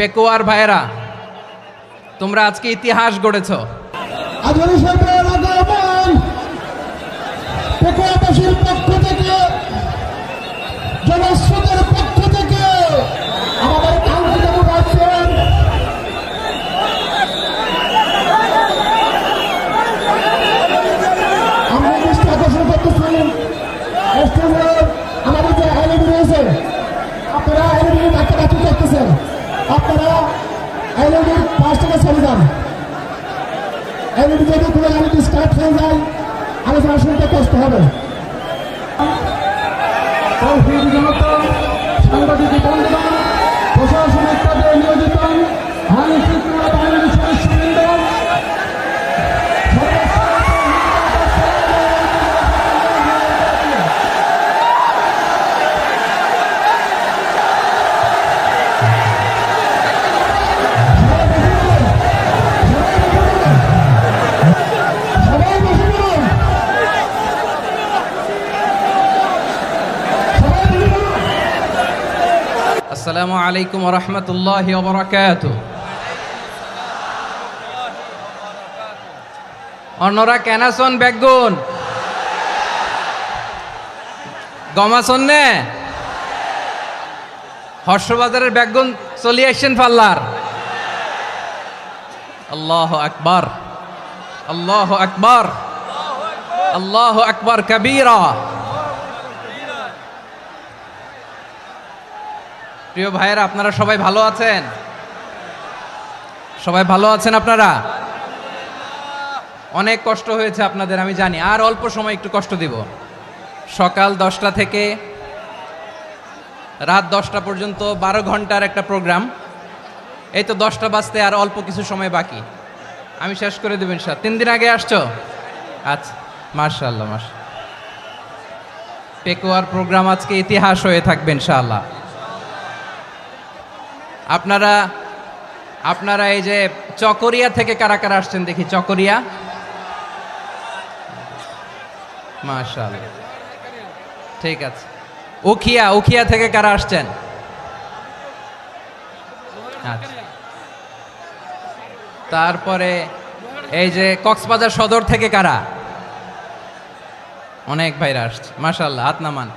পেকুয়ার ভাইয়েরা, তোমরা আজকে ইতিহাস গড়েছ। পেকুয়াবাসীর পক্ষ থেকে, জনস্রোতের পক্ষ থেকে আমাদের কাঙ্ক্ষিত মুবাচ্চর আমরা দৃষ্টি আকর্ষণ করতেছি। আমাদের যে এলইডি রয়েছে, আপনারা এলইডি কাছাকাছি করতেছেন, আপনারা এলইডির পাশ থেকে চলে যান। এলইডি যদি কোনো এলইডি স্টার্ট হয়ে যায়, আলোচনা শুনতে কষ্ট হবে। সাংবাদিক বন্ধুগণ, প্রশাসনিক কাজে নিয়োজিত আইন শৃঙ্খলা বাহিনীর সদস্যবৃন্দ, আসসালামু আলাইকুম ওয়া রাহমাতুল্লাহি ওয়া বারাকাতুহু। অন্যরা কেনাসন বেগুন গমাসন নে হর্ষবাজারের বেগুন চলি আসছেন পাল্লার। আল্লাহু আকবার, আল্লাহু আকবার, আল্লাহু আকবার কাবীরা। প্রিয় ভাইয়েরা, আপনারা সবাই ভালো আছেন? সবাই ভালো আছেন? আপনারা অনেক কষ্ট হয়েছে আপনাদের, আমি জানি। আর অল্প সময় একটু কষ্ট দিব। সকাল 10টা থেকে রাত 10টা পর্যন্ত 12 ঘন্টার একটা প্রোগ্রাম। এই তো 10টা বাজতে আর অল্প কিছু সময় বাকি, আমি শেষ করে দেবেন। 3 দিন আগে আসছো? আচ্ছা, মাশাআল্লাহ, মাশাআল্লাহ। পেকুয়ার প্রোগ্রাম আজকে ইতিহাস হয়ে থাকবে ইনশাআল্লাহ। আপনারা এই যে চকরিয়া থেকে কারা কারা আসছেন দেখি? চকরিয়া, মাশাআল্লাহ, ঠিক আছে। উখিয়া থেকে কারা আসছেন? আচ্ছা। তারপরে এই যে কক্সবাজার সদর থেকে কারা? অনেক ভাইরা আসছে, মাশাআল্লাহ, হাত নামান।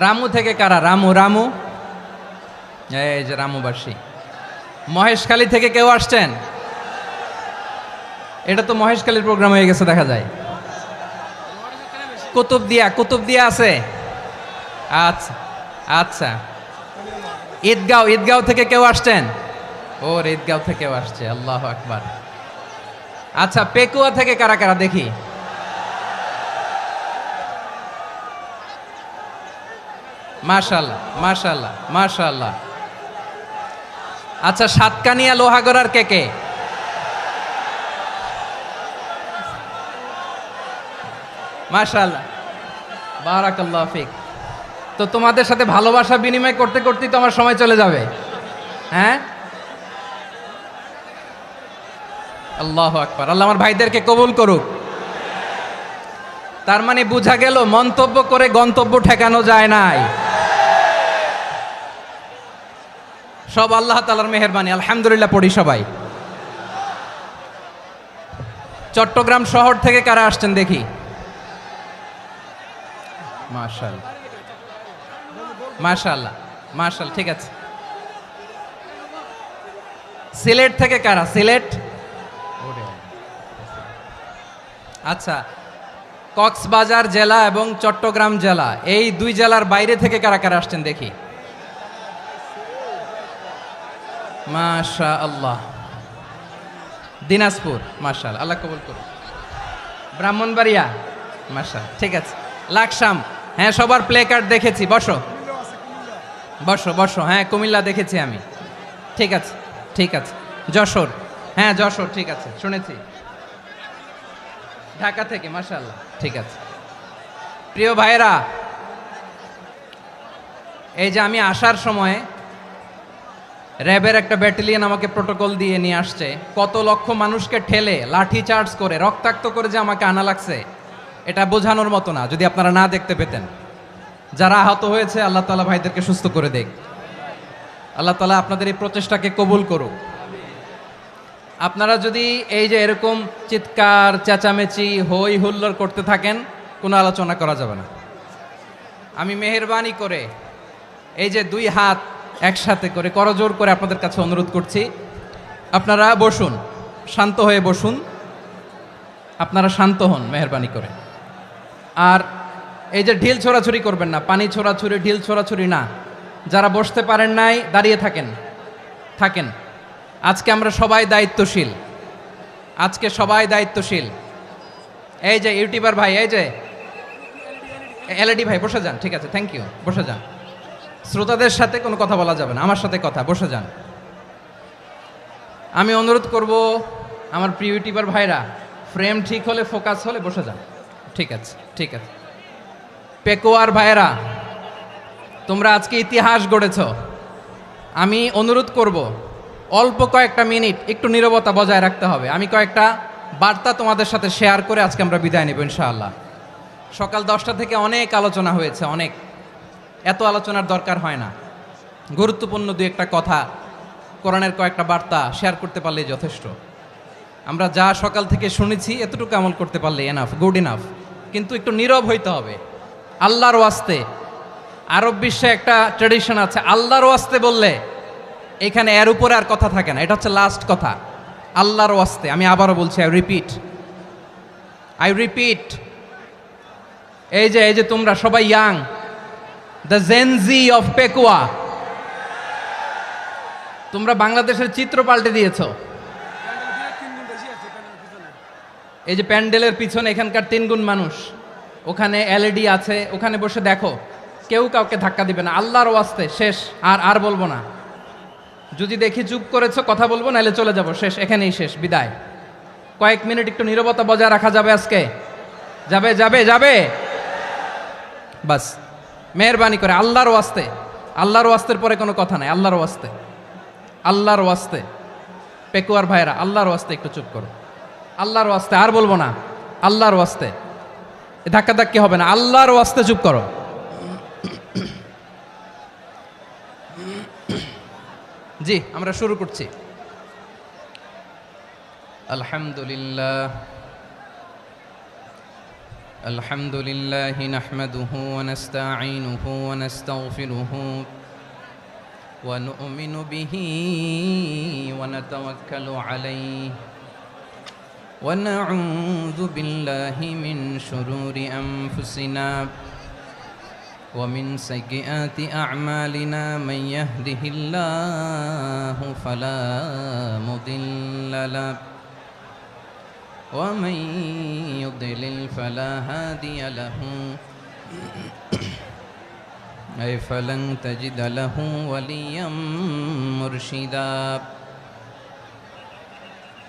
রামু থেকে কারা? রামু, এই যে রামুবাসী। মহেশখালী থেকে কেউ আসছেন? এটা তো মহেশখালীর প্রোগ্রাম হয়ে গেছে দেখা যায়। কুতুবদিয়া আছে? আচ্ছা আচ্ছা। ঈদগাঁও থেকে কেউ আসছেন? ওর ঈদগাঁও থেকেও আসছে, আল্লাহু আকবার। আচ্ছা, পেকুয়া থেকে কারা কারা দেখি? মাশাআল্লাহ, মাশাআল্লাহ, মাশাআল্লাহ। আচ্ছা, সাতকানিয়া লোহাগড়ার কে? মাশাআল্লাহ, বারাকাল্লাহু ফিক। তো তোমাদের সাথে ভালোবাসা বিনিময় করতে করতেই তো আমার সময় চলে যাবে। হ্যাঁ, আল্লাহু আকবার। আল্লাহ আমার ভাইদেরকে কবুল করুক। তার মানে বোঝা গেল মন্তব্য করে গন্তব্য ঠেকানো যায় নাই। সব আল্লাহ তাআলার মেহেরবানি, আলহামদুলিল্লাহ পড়ি সবাই। চট্টগ্রাম শহর থেকে কারা আসছেন দেখি? মাশাআল্লাহ, মাশাআল্লাহ, মাশাআল্লাহ, ঠিক আছে। সিলেট থেকে কারা? সিলেট, আচ্ছা। কক্সবাজার জেলা এবং চট্টগ্রাম জেলা, এই দুই জেলার বাইরে থেকে কারা কারা আসছেন দেখি? মাশাআল্লাহ। দিনাজপুর, মাশাআল্লাহ, আল্লাহ কবুল করুন। ব্রাহ্মণবাড়িয়া, মাশাআল্লাহ, ঠিক আছে। লাকসাম, হ্যাঁ, সবার প্লে কার্ড দেখেছি। বসো। হ্যাঁ, কুমিল্লা দেখেছি আমি, ঠিক আছে, ঠিক আছে। যশোর, হ্যাঁ যশোর, ঠিক আছে, শুনেছি। ঢাকা থেকে, মাশাআল্লাহ, ঠিক আছে। প্রিয় ভাইয়েরা, এই যে আমি আসার সময় র্যাবের একটা ব্যাটালিয়ন আমাকে প্রোটোকল দিয়ে নিয়ে আসছে। কত লক্ষ মানুষকে ঠেলে লাঠি চার্জ করে রক্তাক্ত করে যে আমাকে আনা লাগছে, এটা বোঝানোর মতো না। যদি আপনারা না দেখতে পেতেন। যারা আহত হয়েছে, আল্লাহ তাআলা ভাইদেরকে সুস্থ করে দেখ। আল্লাহ তাআলা আপনাদের এই প্রচেষ্টাকে কবুল করুক। আপনারা যদি এই যে এরকম চিৎকার চেঁচামেচি হই হুল্লোড় করতে থাকেন, কোনো আলোচনা করা যাবে না। আমি মেহেরবানি করে এই যে দুই হাত একসাথে করে করজোর করে আপনাদের কাছে অনুরোধ করছি, আপনারা বসুন, শান্ত হয়ে বসুন, আপনারা শান্ত হন মেহেরবানি করে। আর এই যে ঢিল ছোড়াছুরি করবেন না, পানি ছোড়াছুরি ঢিল ছোড়াছুরি না। যারা বসতে পারেন নাই দাঁড়িয়ে থাকেন। আজকে আমরা সবাই দায়িত্বশীল, আজকে সবাই দায়িত্বশীল। এই যে ইউটিউবার ভাই, এই যে এলইডি ভাই বসে যান, ঠিক আছে, থ্যাংক ইউ, বসে যান। শ্রোতাদের সাথে কোনো কথা বলা যাবে না, আমার সাথে কথা, বসে যান। আমি অনুরোধ করব আমার প্রিয় ইউটিউবার ভাইরা, ফ্রেম ঠিক হলে ফোকাস হলে বসে যান, ঠিক আছে, ঠিক আছে। পেকোয়ার ভাইরা, তোমরা আজকে ইতিহাস গড়েছ। আমি অনুরোধ করব অল্প কয়েকটা মিনিট একটু নীরবতা বজায় রাখতে হবে। আমি কয়েকটা বার্তা তোমাদের সাথে শেয়ার করে আজকে আমরা বিদায় নেব ইনশাআল্লাহ। সকাল 10টা থেকে অনেক আলোচনা হয়েছে, অনেক, এত আলোচনার দরকার হয় না। গুরুত্বপূর্ণ দুই একটা কথা, কোরআনের কয়েকটা বার্তা শেয়ার করতে পারলেই যথেষ্ট। আমরা যা সকাল থেকে শুনেছি এতটুকু আমল করতে পারলে এনাফ, গুড ইনাফ। কিন্তু একটু নীরব হইতে হবে আল্লাহর ওয়াস্তে। আরব বিশ্বে একটা ট্র্যাডিশন আছে, আল্লাহর ওয়াস্তে বললে এখানে এর উপরে আর কথা থাকে না, এটা হচ্ছে লাস্ট কথা। আল্লাহর ওয়াস্তে, আমি আবারও বলছি, আই রিপিট। এই যে তোমরা সবাই young, the Gen Z of Pekua, তোমরা বাংলাদেশের চিত্র পাল্টে দিয়েছ। এই যে প্যান্ডেলের পিছনে এখানকার 3 গুণ মানুষ, ওখানে এলইডি আছে, ওখানে বসে দেখো, কেউ কাউকে ধাক্কা দিবে না। আল্লাহর ওয়াস্তে, শেষ, আর বলবো না। যদি দেখি চুপ করেছো, কথা বলবো, নাহলে চলে যাব, শেষ, এখানেই শেষ, বিদায়। কয়েক মিনিট একটু নীরবতা বজায় রাখা যাবে আজকে? যাবে বাস, মেহেরবানি করে আল্লাহর ওয়াস্তে। আল্লাহর ওয়াস্তের পরে কোনো কথা নাই, আল্লাহর ওয়াস্তে। পেকুয়ার ভাইরা, আল্লাহর ওয়াস্তে একটু চুপ করো, আল্লাহর ওয়াস্তে, আর বলবো না, আল্লাহর ওয়াস্তে। ধাক্কাধাক্কি হবে না, আল্লাহর ওয়াস্তে চুপ করো। জি, আমরা শুরু করছি। আলহামদুলিল্লাহ নাহমাদুহু ওয়া নাস্তাঈনুহু ওয়া নাস্তাগফিরুহু ওয়া নু'মিনু বিহি ওয়া নাতাওয়াক্কালু আলাইহি ওয়া নাউযু বিল্লাহি মিন শুরুরি আনফুসিনা ومن سيئات أعمالنا من يهده الله فلا مضل له ومن يضلل فلا هادي له أي فلن تجد له وليا مرشدا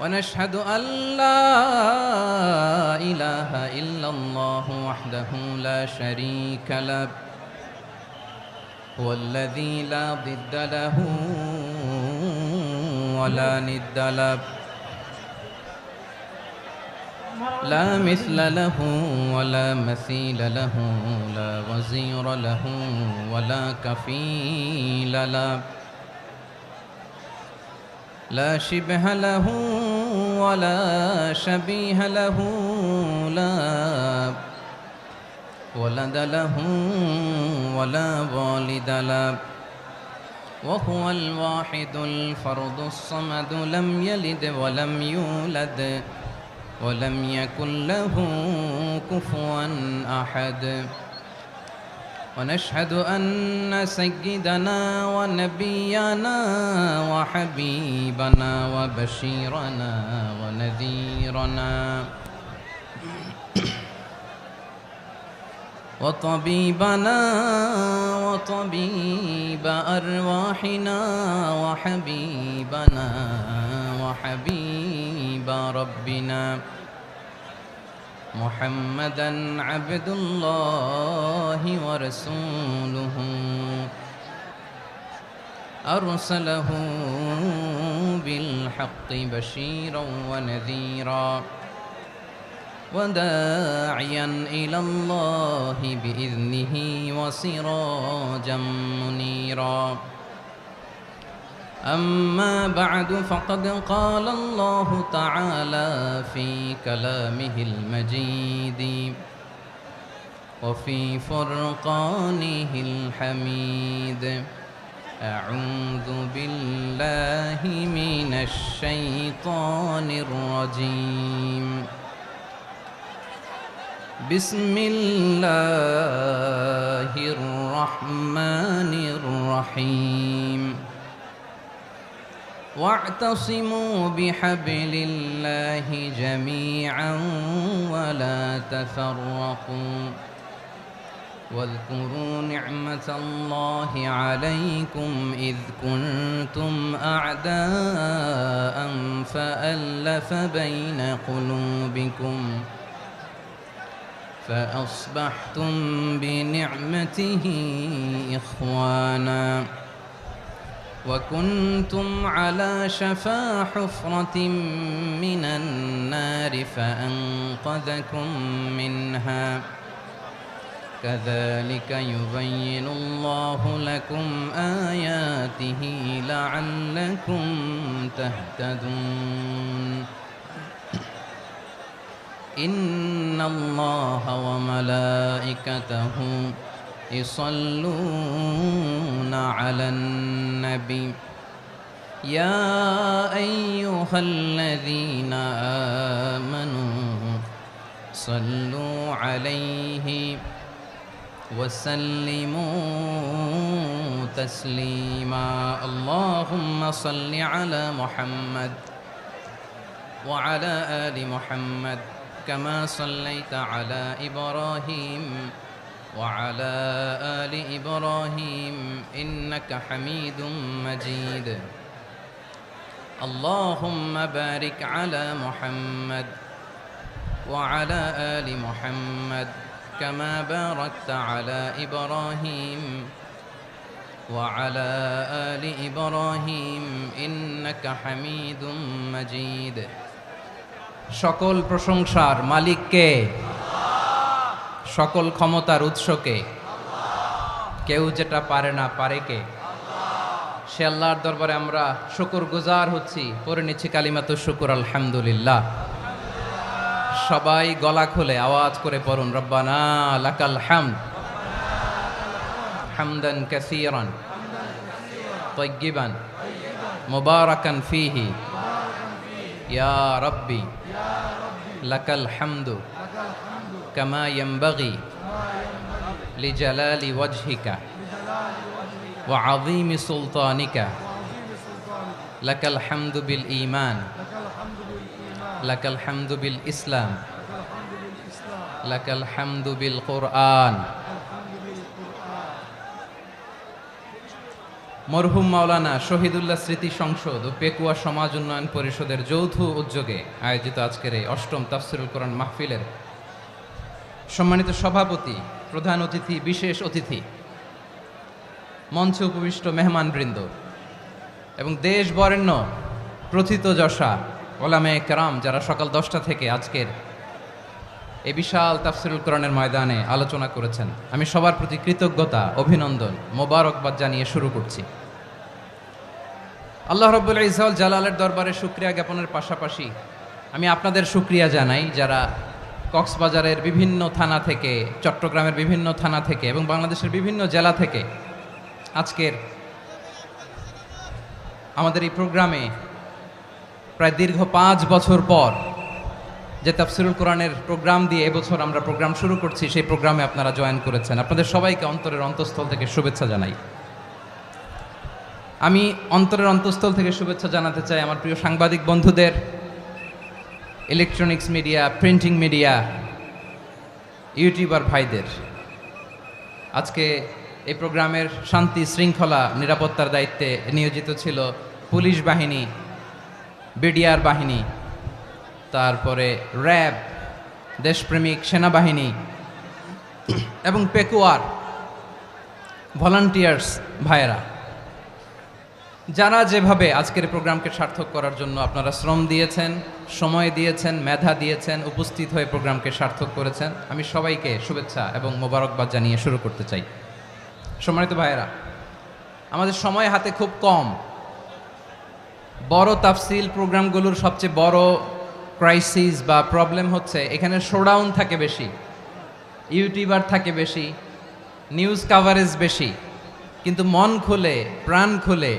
ونشهد أن لا إله إلا الله وحده لا شريك له هو الذي لا ضد له ولا ند له لا مثل له ولا مثيل له لا وزير له ولا كفيل له لا شبه له ولا شبيه له لا ولد له ولا والد له وهو الواحد الفرد الصمد لم يلد ولم يولد ولم يكن له كفوا أحد ونشهد أن سيدنا ونبينا وحبيبنا وبشيرنا ونذيرنا وطبيبنا وطبيب أرواحنا وحبيبنا وحبيب ربنا محمدا عبد الله ورسوله أرسله بالحق بشيرا ونذيرا وداعيا إلى الله بإذنه وسراجا منيرا أما بعد فقد قال الله تعالى في كلامه المجيد وفي فرقانه الحميد أعوذ بالله من الشيطان الرجيم بسم الله الرحمن الرحيم واعتصموا بحبل الله جميعا ولا تفرقوا واذكروا نعمة الله عليكم إذ كنتم أعداء فألف بين قلوبكم فأصبحتم بنعمته إخوانا وكنتم على شفا حفرة من النار فأنقذكم منها كذلك يبين الله لكم آياته لعلكم تهتدون إن الله وملائكته يصلون على النبي يا أيها الذين آمنوا صلوا عليه وسلموا تسليما اللهم صل على محمد وعلى آل محمد كما صليت على إبراهيم وعلى آل إبراهيم إنك حميد مجيد اللهم بارك على محمد وعلى آل محمد كما باركت على إبراهيم وعلى آل إبراهيم إنك حميد مجيد সকল প্রশংসার মালিক কে? সকল ক্ষমতার উৎস কে? কেউ যেটা পারে না পারে কে? সে আল্লাহর দরবারে আমরা শুকরগুজার হচ্ছি, পড়ে নিচ্ছি কালিমাতু শুকর আলহামদুলিল্লাহ। সবাই গলা খুলে আওয়াজ করে পড়ুন রব্বানা লাকাল হামদ হামদান কাসীরান তাইয়্যিবান মুবারাকান ফীহি ইয়া রাব্বি লাকাল হামদু কামা ইয়ানবাগি লিজালালি ওয়াজহিকা ওয়া আযীমি সুলতানিকা লাকাল হামদু বিল ঈমান লাকাল হামদু বিল ইসলাম লাকাল হামদু বিল কুরআন। মরহুম মাওলানা শহীদুল্লাহ স্মৃতি সংসদ ও পেকুয়া সমাজ উন্নয়ন পরিষদের যৌথ উদ্যোগে আয়োজিত আজকের এই অষ্টম তাফসিরুল কোরআন মাহফিলের সম্মানিত সভাপতি, প্রধান অতিথি, বিশেষ অতিথি, মঞ্চে উপবিষ্ট মেহমানবৃন্দ এবং দেশ বরেণ্য প্রথিতযশা ওলামায়ে কেরাম যারা সকাল 10টা থেকে আজকের এই বিশাল তাফসিরুল কোরআনের ময়দানে আলোচনা করেছেন, আমি সবার প্রতি কৃতজ্ঞতা, অভিনন্দন, মোবারকবাদ জানিয়ে শুরু করছি। আল্লাহ রাব্বুল ইজ্জত জালালের দরবারে শুকরিয়া জ্ঞাপনের পাশাপাশি আমি আপনাদের শুকরিয়া জানাই যারা কক্সবাজারের বিভিন্ন থানা থেকে, চট্টগ্রামের বিভিন্ন থানা থেকে এবং বাংলাদেশের বিভিন্ন জেলা থেকে আজকের আমাদের এই প্রোগ্রামে প্রায় দীর্ঘ 5 বছর পর যে তাফসিরুল কোরআনের প্রোগ্রাম দিয়ে এবছর আমরা প্রোগ্রাম শুরু করছি, সেই প্রোগ্রামে আপনারা জয়েন করেছেন। আপনাদের সবাইকে অন্তরের অন্তঃস্থল থেকে শুভেচ্ছা জানাই। আমি অন্তরের অন্তঃস্থল থেকে শুভেচ্ছা জানাতে চাই আমার প্রিয় সাংবাদিক বন্ধুদের, electronics media, printing media, YouTuber ভাইদের। আজকে এই প্রোগ্রামের শান্তি শৃঙ্খলা নিরাপত্তার দায়িত্বে নিয়োজিত ছিল পুলিশ বাহিনী, বিডিআর বাহিনী, তারপরে র্যাব, দেশপ্রেমিক সেনাবাহিনী এবং পেকুয়ার ভলান্টিয়ার্স ভাইয়েরা, যারা যেভাবে আজকের প্রোগ্রামকে সার্থক করার জন্য আপনারা শ্রম দিয়েছেন, সময় দিয়েছেন, মেধা দিয়েছেন, উপস্থিত হয়ে প্রোগ্রামকে সার্থক করেছেন, আমি সবাইকে শুভেচ্ছা এবং মোবারকবাদ জানিয়ে শুরু করতে চাই। সম্মানিত ভাইয়েরা, আমাদের সময় হাতে খুব কম। বড় তাফসিল প্রোগ্রামগুলোর সবচেয়ে বড় ক্রাইসিস বা প্রবলেম হচ্ছে এখানে শোডাউন থাকে বেশি, ইউটিউবার থাকে বেশি, নিউজ কাভারেজ বেশি, কিন্তু মন খুলে প্রাণ খুলে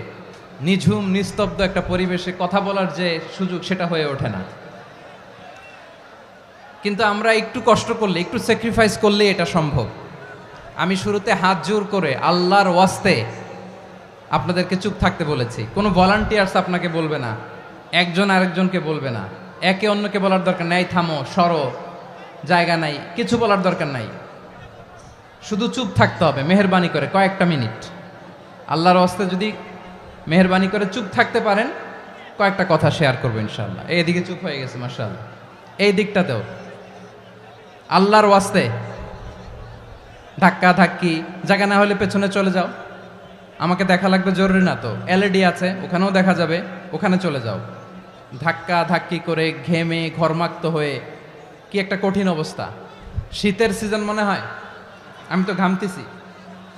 নিঝুম নিস্তব্ধ একটা পরিবেশে কথা বলার যে সুযোগ সেটা হয়ে ওঠে না। কিন্তু আমরা একটু কষ্ট করলে, একটু স্যাক্রিফাইস করলে এটা সম্ভব। আমি শুরুতে হাত জোর করে আল্লাহর ওয়াস্তে আপনাদেরকে চুপ থাকতে বলেছি। কোনো ভলান্টিয়ার্স আপনাকে বলবে না, একজন আরেকজনকে বলবে না, একে অন্যকে বলার দরকার নাই, থামো সরো জায়গা নাই, কিছু বলার দরকার নাই, শুধু চুপ থাকতে হবে মেহেরবানি করে কয়েকটা মিনিট। আল্লাহর ওয়াস্তে যদি মেহেরবানি করে চুপ থাকতে পারেন, কয়েকটা কথা শেয়ার করবো ইনশাআল্লাহ। এইদিকে চুপ হয়ে গেছে মাশাআল্লাহ, এই দিকটাতেও আল্লাহর ওয়াস্তে ধাক্কা ধাক্কি জায়গা না হলে পেছনে চলে যাও, আমাকে দেখা লাগবে জরুরি না তো, এলইডি আছে ওখানেও দেখা যাবে, ওখানে চলে যাও। ধাক্কা ধাক্কি করে ঘেমে ঘরমাক্ত হয়ে কি একটা কঠিন অবস্থা। শীতের সিজন মনে হয়, আমি তো ঘামতেছি,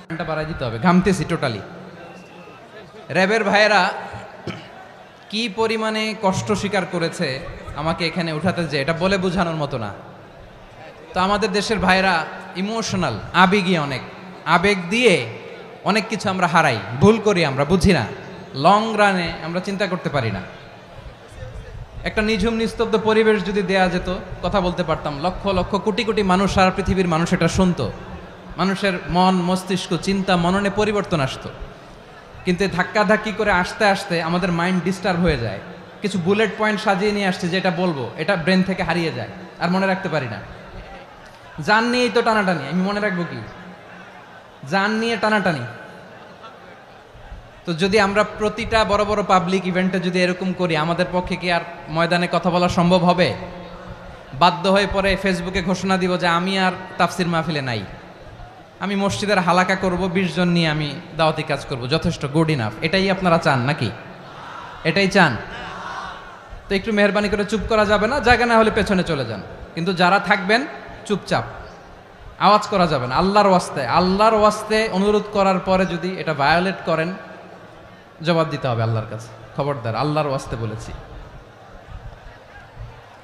ঘন্টা বাড়াই দিতে হবে, ঘামতেছি টোটালি। র্যাবের ভাইয়েরা কি পরিমাণে কষ্ট স্বীকার করেছে আমাকে এখানে উঠাতে, যে এটা বলে বোঝানোর মতো না। তো আমাদের দেশের ভাইরা ইমোশনাল, আবেগী অনেক, আবেগ দিয়ে অনেক কিছু আমরা হারাই, ভুল করি, আমরা বুঝি না, লং রানে আমরা চিন্তা করতে পারি না। একটা নিঝুম নিস্তব্ধ পরিবেশ যদি দেয়া যেত, কথা বলতে পারতাম, লক্ষ লক্ষ কোটি কোটি মানুষ, সারা পৃথিবীর মানুষ এটা শুনতো, মানুষের মন মস্তিষ্ক চিন্তা মননে পরিবর্তন আসতো। কিন্তু ধাক্কা ধাক্কি করে আসতে আসতে আমাদের মাইন্ড ডিস্টার্ব হয়ে যায়। কিছু বুলেট পয়েন্ট সাজিয়ে নিয়ে আসছে, যেটা বলবো এটা ব্রেন থেকে হারিয়ে যায়, আর মনে রাখতে পারি না। জান নিয়েই তো টানাটানি, আমি মনে রাখবো কি? জান নিয়ে টানাটানি। তো যদি আমরা প্রতিটা বড় বড় পাবলিক ইভেন্টে যদি এরকম করি, আমাদের পক্ষে কি আর ময়দানে কথা বলা সম্ভব হবে? বাধ্য হয়ে পরে ফেসবুকে ঘোষণা দিব যে আমি আর তাফসির মাহফিলে নাই, আমি মসজিদের হালাকা করব, 20 জন নিয়ে আমি দাওয়াতি কাজ করব, যথেষ্ট, গুড ইনাফ। এটাই আপনারা চান নাকি? এটাই চান? তো একটু মেহরবানি করে চুপ করা যাবে না, জায়গা না হলে পেছনে চলে যান, কিন্তু যারা থাকবেন চুপচাপ, আওয়াজ করা যাবে না। আল্লাহর ওয়াস্তে, আল্লাহর ওয়াস্তে অনুরোধ করার পরে যদি এটা ভায়োলেট করেন, জবাব দিতে হবে আল্লাহর কাছে, খবরদার, আল্লাহর ওয়াস্তে বলেছি।